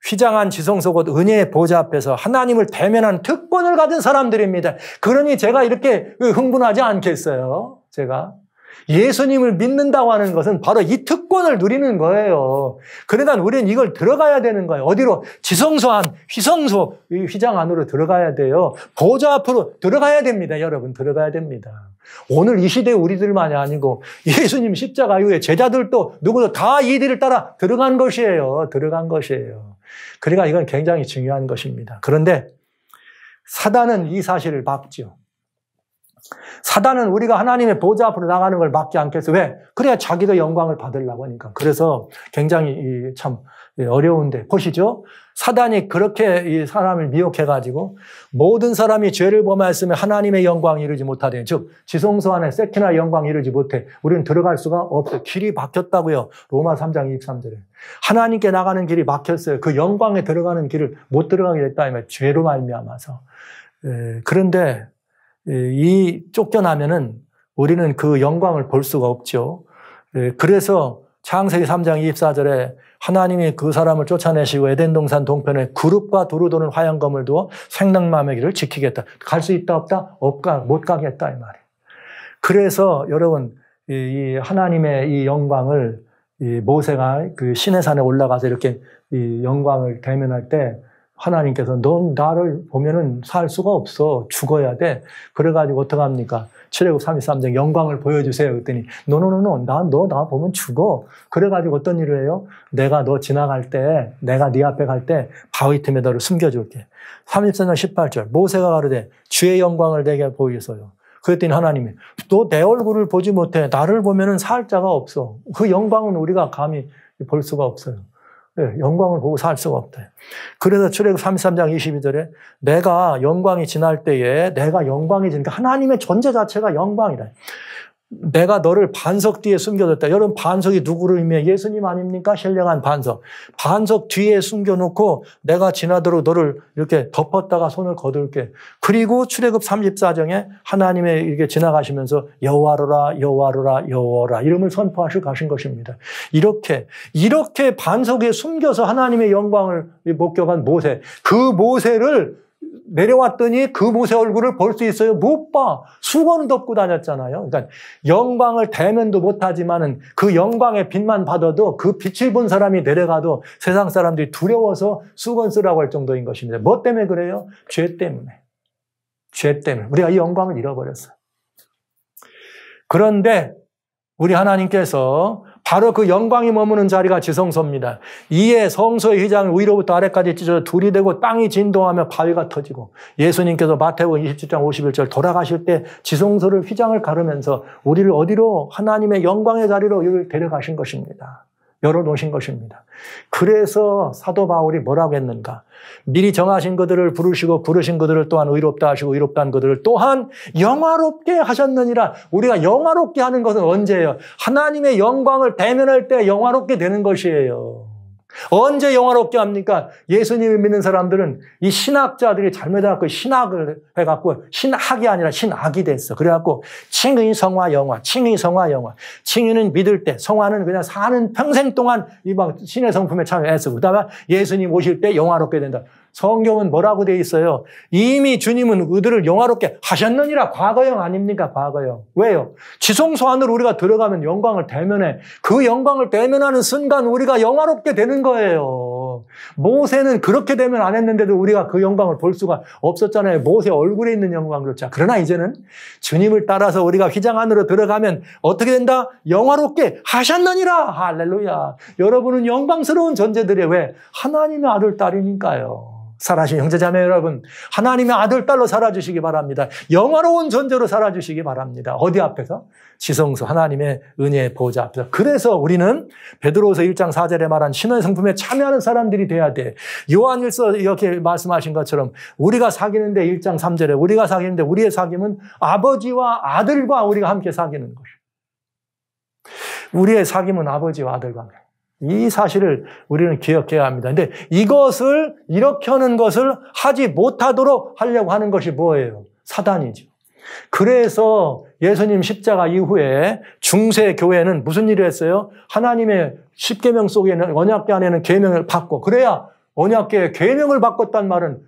휘장한 지성소 곧 은혜의 보좌 앞에서 하나님을 대면하는 특권을 가진 사람들입니다. 그러니 제가 이렇게 흥분하지 않겠어요. 제가 예수님을 믿는다고 하는 것은 바로 이 특권을 누리는 거예요. 그러니까 우리는 이걸 들어가야 되는 거예요. 어디로? 지성소한 휘성소, 휘장 안으로 들어가야 돼요. 보좌 앞으로 들어가야 됩니다. 여러분, 들어가야 됩니다. 오늘 이 시대에 우리들만이 아니고 예수님 십자가 이후에 제자들도 누구도 다 이 길을 따라 들어간 것이에요. 들어간 것이에요. 그러니까 이건 굉장히 중요한 것입니다. 그런데 사단은 이 사실을 막죠. 사단은 우리가 하나님의 보좌 앞으로 나가는 걸 막지 않겠어. 왜? 그래야 자기도 영광을 받으려고 하니까. 그래서 굉장히 참 어려운데 보시죠. 사단이 그렇게 이 사람을 미혹해가지고 모든 사람이 죄를 범하였으면 하나님의 영광에 이르지 못하되, 즉 지성소 안에 세키나 영광에 이르지 못해. 우리는 들어갈 수가 없어요. 길이 막혔다고요. 로마 3장 23절에. 하나님께 나가는 길이 막혔어요. 그 영광에 들어가는 길을 못 들어가게 됐다면 죄로 말미암아서. 그런데 이 쫓겨나면은 우리는 그 영광을 볼 수가 없죠. 그래서 창세기 3장 24절에 하나님이 그 사람을 쫓아내시고 에덴 동산 동편에 그룹과 두루 도는 화양검을 두어 생명맘의 길을 지키겠다. 갈 수 있다 없다? 못 가겠다 이 말이에요. 그래서 여러분 이 하나님의 이 영광을 이 모세가 그 시내산에 올라가서 이렇게 이 영광을 대면할 때 하나님께서 넌 나를 보면은 살 수가 없어. 죽어야 돼. 그래가지고 어떡합니까? 출애굽 33장 영광을 보여주세요. 그랬더니 노노노노 너 나 보면 죽어. 그래가지고 어떤 일을 해요? 내가 너 지나갈 때 내가 네 앞에 갈 때 바위 틈에 너를 숨겨줄게. 33장 18절 모세가 가로되 주의 영광을 내게 보이소서. 그랬더니 하나님이 너 내 얼굴을 보지 못해. 나를 보면은 살 자가 없어. 그 영광은 우리가 감히 볼 수가 없어요. 영광을 보고 살 수가 없다. 그래서 출애굽 33장 22절에 내가 영광이 지날 때에 내가 영광이 지니까 하나님의 존재 자체가 영광이다. 내가 너를 반석 뒤에 숨겨뒀다. 여러분 반석이 누구를 의미해? 예수님 아닙니까? 신령한 반석. 반석 뒤에 숨겨놓고 내가 지나도록 너를 이렇게 덮었다가 손을 거둘게. 그리고 출애굽 34장에 하나님의 이렇게 지나가시면서 여호와로라 여호와로라 여호와라 이름을 선포하시고 가신 것입니다. 이렇게 반석에 숨겨서 하나님의 영광을 목격한 모세. 그 모세를 내려왔더니 그 모세 얼굴을 볼 수 있어요? 못 봐. 수건을 덮고 다녔잖아요. 그러니까 영광을 대면도 못하지만은 그 영광의 빛만 받아도 그 빛을 본 사람이 내려가도 세상 사람들이 두려워서 수건 쓰라고 할 정도인 것입니다. 뭐 때문에 그래요? 죄 때문에. 죄 때문에. 우리가 이 영광을 잃어버렸어요. 그런데 우리 하나님께서 바로 그 영광이 머무는 자리가 지성소입니다. 이에 성소의 휘장을 위로부터 아래까지 찢어져 둘이 되고 땅이 진동하며 바위가 터지고 예수님께서 마태복음 27장 51절 돌아가실 때 지성소를 휘장을 가르면서 우리를 어디로 하나님의 영광의 자리로 데려가신 것입니다. 열어놓으신 것입니다. 그래서 사도 바울이 뭐라고 했는가? 미리 정하신 그들을 부르시고 부르신 그들을 또한 의롭다 하시고 의롭다 한 그들을 또한 영화롭게 하셨느니라. 우리가 영화롭게 하는 것은 언제예요? 하나님의 영광을 대면할 때 영화롭게 되는 것이에요. 언제 영화롭게 합니까? 예수님을 믿는 사람들은 이 신학자들이 잘못해갖고 신학을 해갖고 신학이 아니라 신악이 됐어. 그래갖고 칭의 성화 영화, 칭의 성화 영화. 칭의는 믿을 때, 성화는 그냥 사는 평생 동안 이 막 신의 성품에 참여해서 그다음에 예수님 오실 때 영화롭게 된다. 성경은 뭐라고 되어 있어요? 이미 주님은 그들을 영화롭게 하셨느니라. 과거형 아닙니까? 과거형. 왜요? 지성소 안으로 우리가 들어가면 영광을 대면해. 그 영광을 대면하는 순간 우리가 영화롭게 되는 거예요. 모세는 그렇게 되면 안 했는데도 우리가 그 영광을 볼 수가 없었잖아요. 모세 얼굴에 있는 영광 그렇죠. 그러나 이제는 주님을 따라서 우리가 휘장 안으로 들어가면 어떻게 된다? 영화롭게 하셨느니라. 할렐루야. 여러분은 영광스러운 존재들이에요. 왜? 하나님의 아들, 딸이니까요. 살아신 형제자매 여러분, 하나님의 아들, 딸로 살아주시기 바랍니다. 영화로운 존재로 살아주시기 바랍니다. 어디 앞에서? 지성소, 하나님의 은혜의 보좌 앞에서. 그래서 우리는 베드로후서 1장 4절에 말한 신의 성품에 참여하는 사람들이 돼야 돼. 요한일서 이렇게 말씀하신 것처럼 우리가 사귀는데 1장 3절에 우리가 사귀는데 우리의 사귐은 아버지와 아들과 우리가 함께 사귀는 것이에요. 우리의 사귐은 아버지와 아들과 함께. 이 사실을 우리는 기억해야 합니다. 근데 이것을 이렇게 하는 것을 하지 못하도록 하려고 하는 것이 뭐예요? 사단이죠. 그래서 예수님 십자가 이후에 중세 교회는 무슨 일을 했어요? 하나님의 십계명 속에는 언약궤 안에는 계명을 받고 그래야 언약궤의 계명을 바꿨단 말은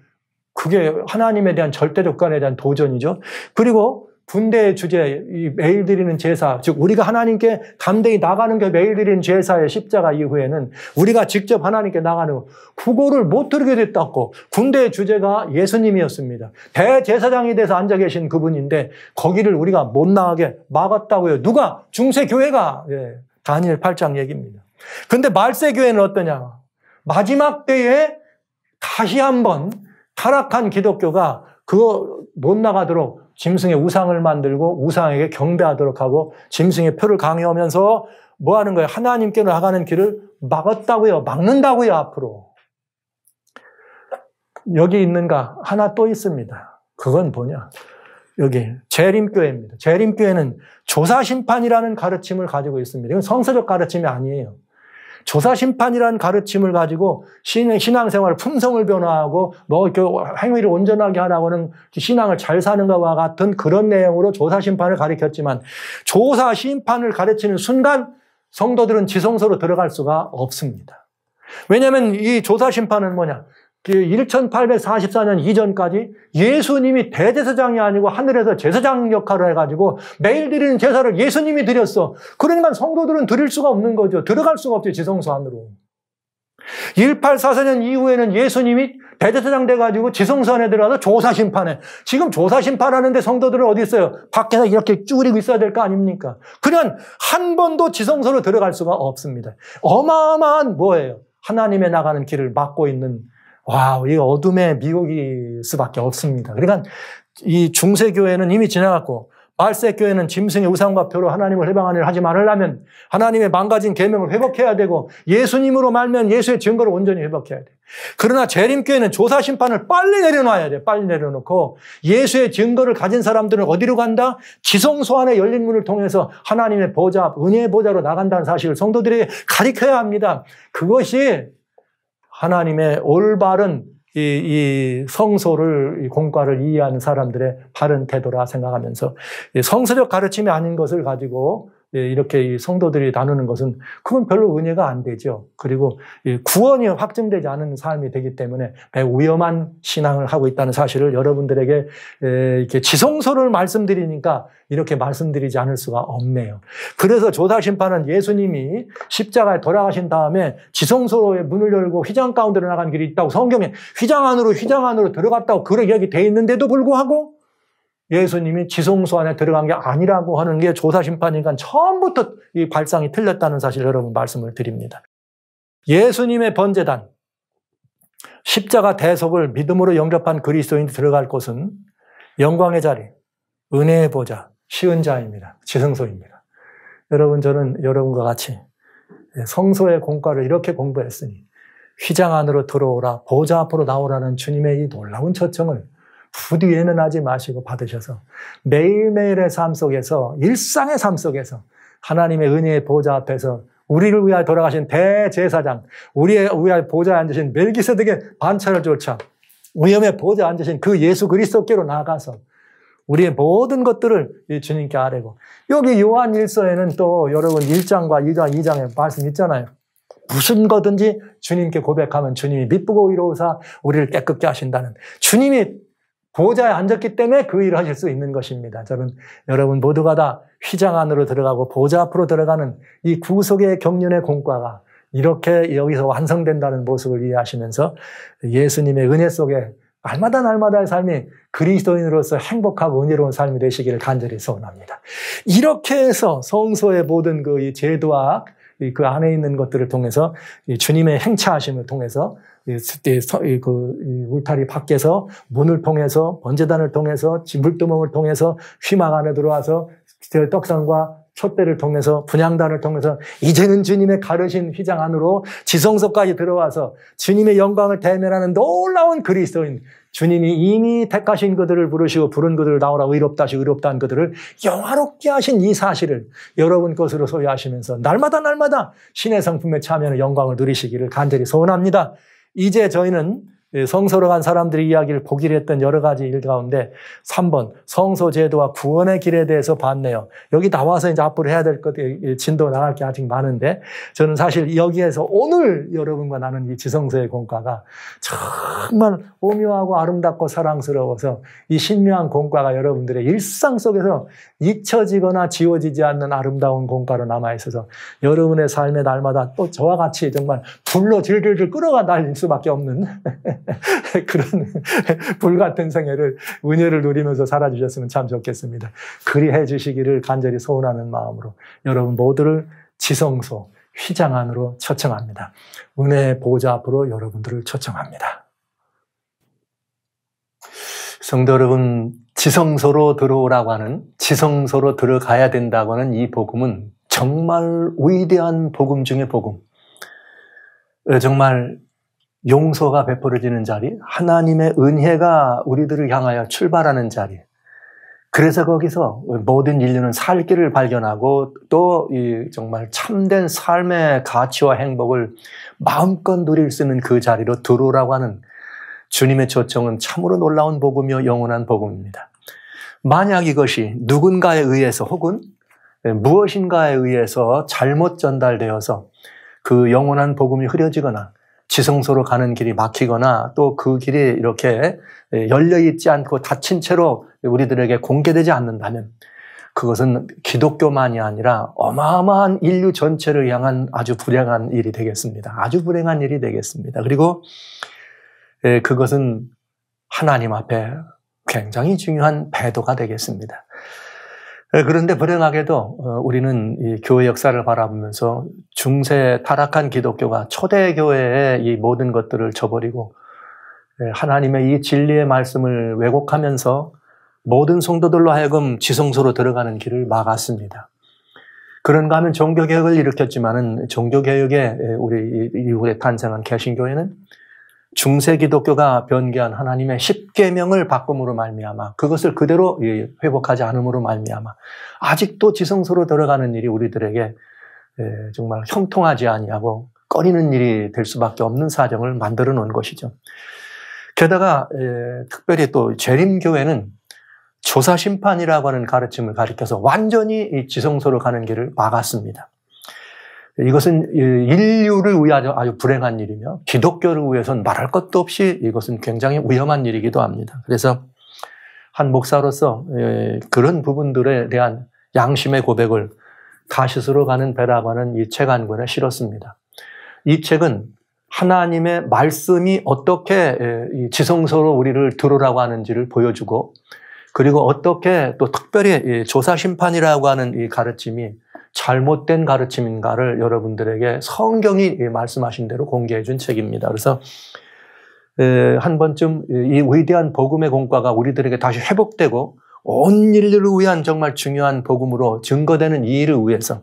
그게 하나님에 대한 절대적 관에 대한 도전이죠. 그리고 군대의 주제, 이 매일 드리는 제사, 즉 우리가 하나님께 담대히 나가는 게 매일 드리는 제사의 십자가 이후에는 우리가 직접 하나님께 나가는 그거를 못 드리게 됐다고. 군대의 주제가 예수님이었습니다. 대제사장이 돼서 앉아 계신 그분인데 거기를 우리가 못 나가게 막았다고요. 누가? 중세교회가. 예, 다니엘 8장 얘기입니다. 근데 말세교회는 어떠냐? 마지막 때에 다시 한번 타락한 기독교가 그거 못 나가도록 짐승의 우상을 만들고 우상에게 경배하도록 하고 짐승의 표를 강요하면서 뭐 하는 거예요? 하나님께 나가는 길을 막았다고요. 막는다고요, 앞으로. 여기 있는가? 하나 또 있습니다. 그건 뭐냐? 여기 재림교회입니다. 재림교회는 조사심판이라는 가르침을 가지고 있습니다. 이건 성서적 가르침이 아니에요. 조사심판이라는 가르침을 가지고 신앙생활 품성을 변화하고 뭐 이렇게 행위를 온전하게 하라고는 신앙을 잘 사는 것과 같은 그런 내용으로 조사심판을 가르쳤지만 조사심판을 가르치는 순간 성도들은 지성소로 들어갈 수가 없습니다. 왜냐하면 이 조사심판은 뭐냐? 1844년 이전까지 예수님이 대제사장이 아니고 하늘에서 제사장 역할을 해가지고 매일 드리는 제사를 예수님이 드렸어. 그러니까 성도들은 드릴 수가 없는 거죠. 들어갈 수가 없죠. 지성소 안으로. 1844년 이후에는 예수님이 대제사장 돼가지고 지성소 안에 들어가서 조사심판해. 지금 조사심판하는데 성도들은 어디 있어요? 밖에서 이렇게 쭈그리고 있어야 될 거 아닙니까? 그냥 한 번도 지성소로 들어갈 수가 없습니다. 어마어마한 뭐예요? 하나님의 나가는 길을 막고 있는 와, 이 어둠의 미혹일 수밖에 없습니다. 그러니까 이 중세교회는 이미 지나갔고 말세교회는 짐승의 우상과 표로 하나님을 해방하는 일을 하지 말으려면 하나님의 망가진 계명을 회복해야 되고 예수님으로 말면 예수의 증거를 온전히 회복해야 돼. 그러나 재림교회는 조사심판을 빨리 내려놔야 돼. 빨리 내려놓고 예수의 증거를 가진 사람들은 어디로 간다? 지성소 안에 열린 문을 통해서 하나님의 보좌, 은혜의 보좌로 나간다는 사실을 성도들에게 가르쳐야 합니다. 그것이 하나님의 올바른 이 성소를, 이 공과를 이해하는 사람들의 바른 태도라 생각하면서 성서적 가르침이 아닌 것을 가지고 이렇게 이 성도들이 다루는 것은 그건 별로 은혜가 안 되죠. 그리고 구원이 확증되지 않은 삶이 되기 때문에 매우 위험한 신앙을 하고 있다는 사실을 여러분들에게 이렇게 지성소를 말씀드리니까 이렇게 말씀드리지 않을 수가 없네요. 그래서 조사심판은 예수님이 십자가에 돌아가신 다음에 지성소의 문을 열고 휘장 가운데로 나간 길이 있다고 성경에 휘장 안으로 들어갔다고 그렇게 이야기되어 있는데도 불구하고 예수님이 지성소 안에 들어간 게 아니라고 하는 게 조사심판이니까 처음부터 이 발상이 틀렸다는 사실 여러분 말씀을 드립니다. 예수님의 번제단, 십자가 대속을 믿음으로 영접한 그리스도인이 들어갈 곳은 영광의 자리, 은혜의 보좌, 쉬운 자입니다. 지성소입니다. 여러분, 저는 여러분과 같이 성소의 공과를 이렇게 공부했으니 휘장 안으로 들어오라, 보좌 앞으로 나오라는 주님의 이 놀라운 초청을 부디 외면하지 마시고 받으셔서 매일매일의 삶 속에서, 일상의 삶 속에서 하나님의 은혜의 보좌 앞에서 우리를 위하여 돌아가신 대제사장, 우리의 위하여 보좌에 앉으신 멜기세덱의 반차를 쫓아 위엄의 보좌에 앉으신 그 예수 그리스도께로 나아가서 우리의 모든 것들을 주님께 아뢰고, 여기 요한 1서에는 또 여러분 1장과 2장에 말씀 있잖아요. 무슨 거든지 주님께 고백하면 주님이 미쁘고 의로우사 우리를 깨끗게 하신다는, 주님이 보좌에 앉았기 때문에 그 일을 하실 수 있는 것입니다. 저는 여러분 모두가 다 휘장 안으로 들어가고 보좌 앞으로 들어가는 이 구속의 경륜의 공과가 이렇게 여기서 완성된다는 모습을 이해하시면서 예수님의 은혜 속에 날마다의 삶이 그리스도인으로서 행복하고 은혜로운 삶이 되시기를 간절히 소원합니다. 이렇게 해서 성소의 모든 그 제도와 그 안에 있는 것들을 통해서 주님의 행차하심을 통해서 울타리 밖에서 문을 통해서 번제단을 통해서 물두멍을 통해서 휘망 안에 들어와서 떡상과 촛대를 통해서 분향단을 통해서 이제는 주님의 가르신 휘장 안으로 지성소까지 들어와서 주님의 영광을 대면하는 놀라운 그리스도인, 주님이 이미 택하신 그들을 부르시고 부른 그들을 나오라 의롭다 하시고 의롭다한 그들을 영화롭게 하신 이 사실을 여러분 것으로 소유하시면서 날마다 신의 성품에 참여하는 영광을 누리시기를 간절히 소원합니다. 이제 저희는 성소로 간 사람들의 이야기를 보기로 했던 여러 가지 일 가운데 3번 성소제도와 구원의 길에 대해서 봤네요. 여기 나와서 이제 앞으로 해야 될 것, 진도 나갈 게 아직 많은데 저는 사실 여기에서 오늘 여러분과 나눈 이 지성소의 공과가 정말 오묘하고 아름답고 사랑스러워서 이 신묘한 공과가 여러분들의 일상 속에서 잊혀지거나 지워지지 않는 아름다운 공과로 남아있어서 여러분의 삶의 날마다 또 저와 같이 정말 불로 질질질 끌어가 달릴 수밖에 없는 그런 불같은 생애를 은혜를 누리면서 살아주셨으면 참 좋겠습니다. 그리 해주시기를 간절히 소원하는 마음으로 여러분 모두를 지성소 휘장 안으로 초청합니다. 은혜의 보좌 앞으로 여러분들을 초청합니다. 성도 여러분, 지성소로 들어오라고 하는, 지성소로 들어가야 된다고 하는 이 복음은 정말 위대한 복음 중의 복음. 정말 용서가 베풀어지는 자리, 하나님의 은혜가 우리들을 향하여 출발하는 자리. 그래서 거기서 모든 인류는 살 길을 발견하고 또 정말 참된 삶의 가치와 행복을 마음껏 누릴 수 있는 그 자리로 들어오라고 하는 주님의 초청은 참으로 놀라운 복음이요 영원한 복음입니다. 만약 이것이 누군가에 의해서 혹은 무엇인가에 의해서 잘못 전달되어서 그 영원한 복음이 흐려지거나 지성소로 가는 길이 막히거나 또 그 길이 이렇게 열려있지 않고 닫힌 채로 우리들에게 공개되지 않는다면 그것은 기독교만이 아니라 어마어마한 인류 전체를 향한 아주 불행한 일이 되겠습니다. 아주 불행한 일이 되겠습니다. 그리고 그것은 하나님 앞에 굉장히 중요한 배도가 되겠습니다. 그런데 불행하게도 우리는 이 교회 역사를 바라보면서 중세 타락한 기독교가 초대교회의 이 모든 것들을 저버리고 하나님의 이 진리의 말씀을 왜곡하면서 모든 성도들로 하여금 지성소로 들어가는 길을 막았습니다. 그런가 하면 종교개혁을 일으켰지만은 종교개혁에 우리 이후에 탄생한 개신교회는 중세 기독교가 변개한 하나님의 10계명을 바꿈으로 말미암아 그것을 그대로 회복하지 않음으로 말미암아 아직도 지성소로 들어가는 일이 우리들에게 정말 형통하지 아니하고 꺼리는 일이 될 수밖에 없는 사정을 만들어 놓은 것이죠. 게다가 특별히 또 재림교회는 조사심판이라고 하는 가르침을 가리켜서 완전히 이 지성소로 가는 길을 막았습니다. 이것은 인류를 위하여 아주 불행한 일이며 기독교를 위해서는 말할 것도 없이 이것은 굉장히 위험한 일이기도 합니다. 그래서 한 목사로서 그런 부분들에 대한 양심의 고백을 다시스로 가는 배라고 하는 이 책 한 권에 실었습니다. 이 책은 하나님의 말씀이 어떻게 지성소로 우리를 들어오라고 하는지를 보여주고 그리고 어떻게 또 특별히 조사심판이라고 하는 이 가르침이 잘못된 가르침인가를 여러분들에게 성경이 말씀하신 대로 공개해 준 책입니다. 그래서 한 번쯤 이 위대한 복음의 공과가 우리들에게 다시 회복되고 온 인류를 위한 정말 중요한 복음으로 증거되는 이 일을 위해서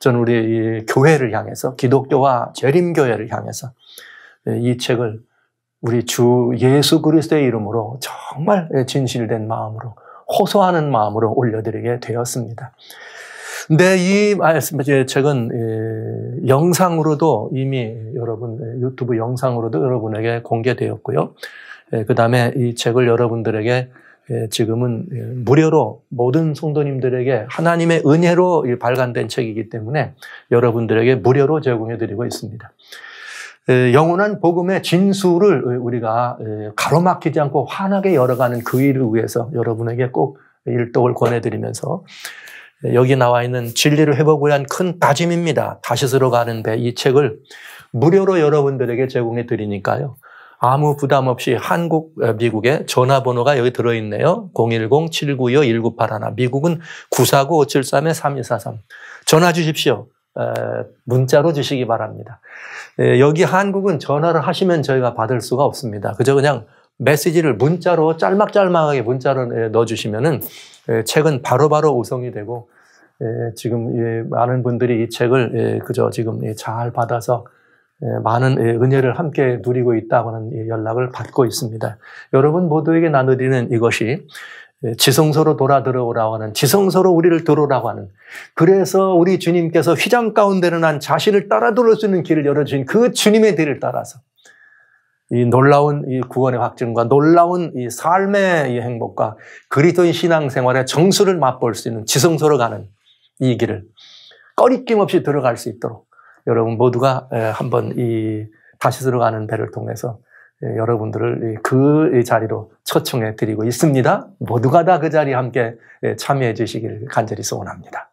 저는 우리 교회를 향해서 기독교와 재림교회를 향해서 이 책을 우리 주 예수 그리스도의 이름으로 정말 진실된 마음으로 호소하는 마음으로 올려드리게 되었습니다. 근데 이 책은 영상으로도 이미 여러분 유튜브 영상으로도 여러분에게 공개되었고요. 그 다음에 이 책을 여러분들에게 지금은 무료로 모든 성도님들에게 하나님의 은혜로 발간된 책이기 때문에 여러분들에게 무료로 제공해드리고 있습니다. 영원한 복음의 진수를 우리가 가로막히지 않고 환하게 열어가는 그 일을 위해서 여러분에게 꼭 일독을 권해드리면서 여기 나와 있는 진리를 회복을 위한 큰 다짐입니다. 다시스로 가는 배 이 책을 무료로 여러분들에게 제공해 드리니까요. 아무 부담 없이 한국, 미국의 전화번호가 여기 들어있네요. 010-792-1981. 미국은 949-573-3243. 전화 주십시오. 문자로 주시기 바랍니다. 여기 한국은 전화를 하시면 저희가 받을 수가 없습니다. 그저 그냥 메시지를 문자로 짤막짤막하게 문자로 넣어주시면은 책은 바로바로 우송이 되고 지금 많은 분들이 이 책을 그저 지금 잘 받아서 많은 은혜를 함께 누리고 있다고는 연락을 받고 있습니다. 여러분 모두에게 나누리는 이것이 지성소로 돌아 들어오라고 하는 지성소로 우리를 들어오라고 하는 그래서 우리 주님께서 휘장 가운데는 한 자신을 따라 들어올 수 있는 길을 열어주신 그 주님의 길을 따라서 이 놀라운 이 구원의 확증과 놀라운 이 삶의 이 행복과 그리스도인 신앙생활의 정수를 맛볼 수 있는 지성소로 가는 이 길을 꺼리낌 없이 들어갈 수 있도록 여러분 모두가 한번 이 다시스로 가는 배를 통해서 여러분들을 그 자리로 초청해 드리고 있습니다. 모두가 다 그 자리에 함께 참여해 주시기를 간절히 소원합니다.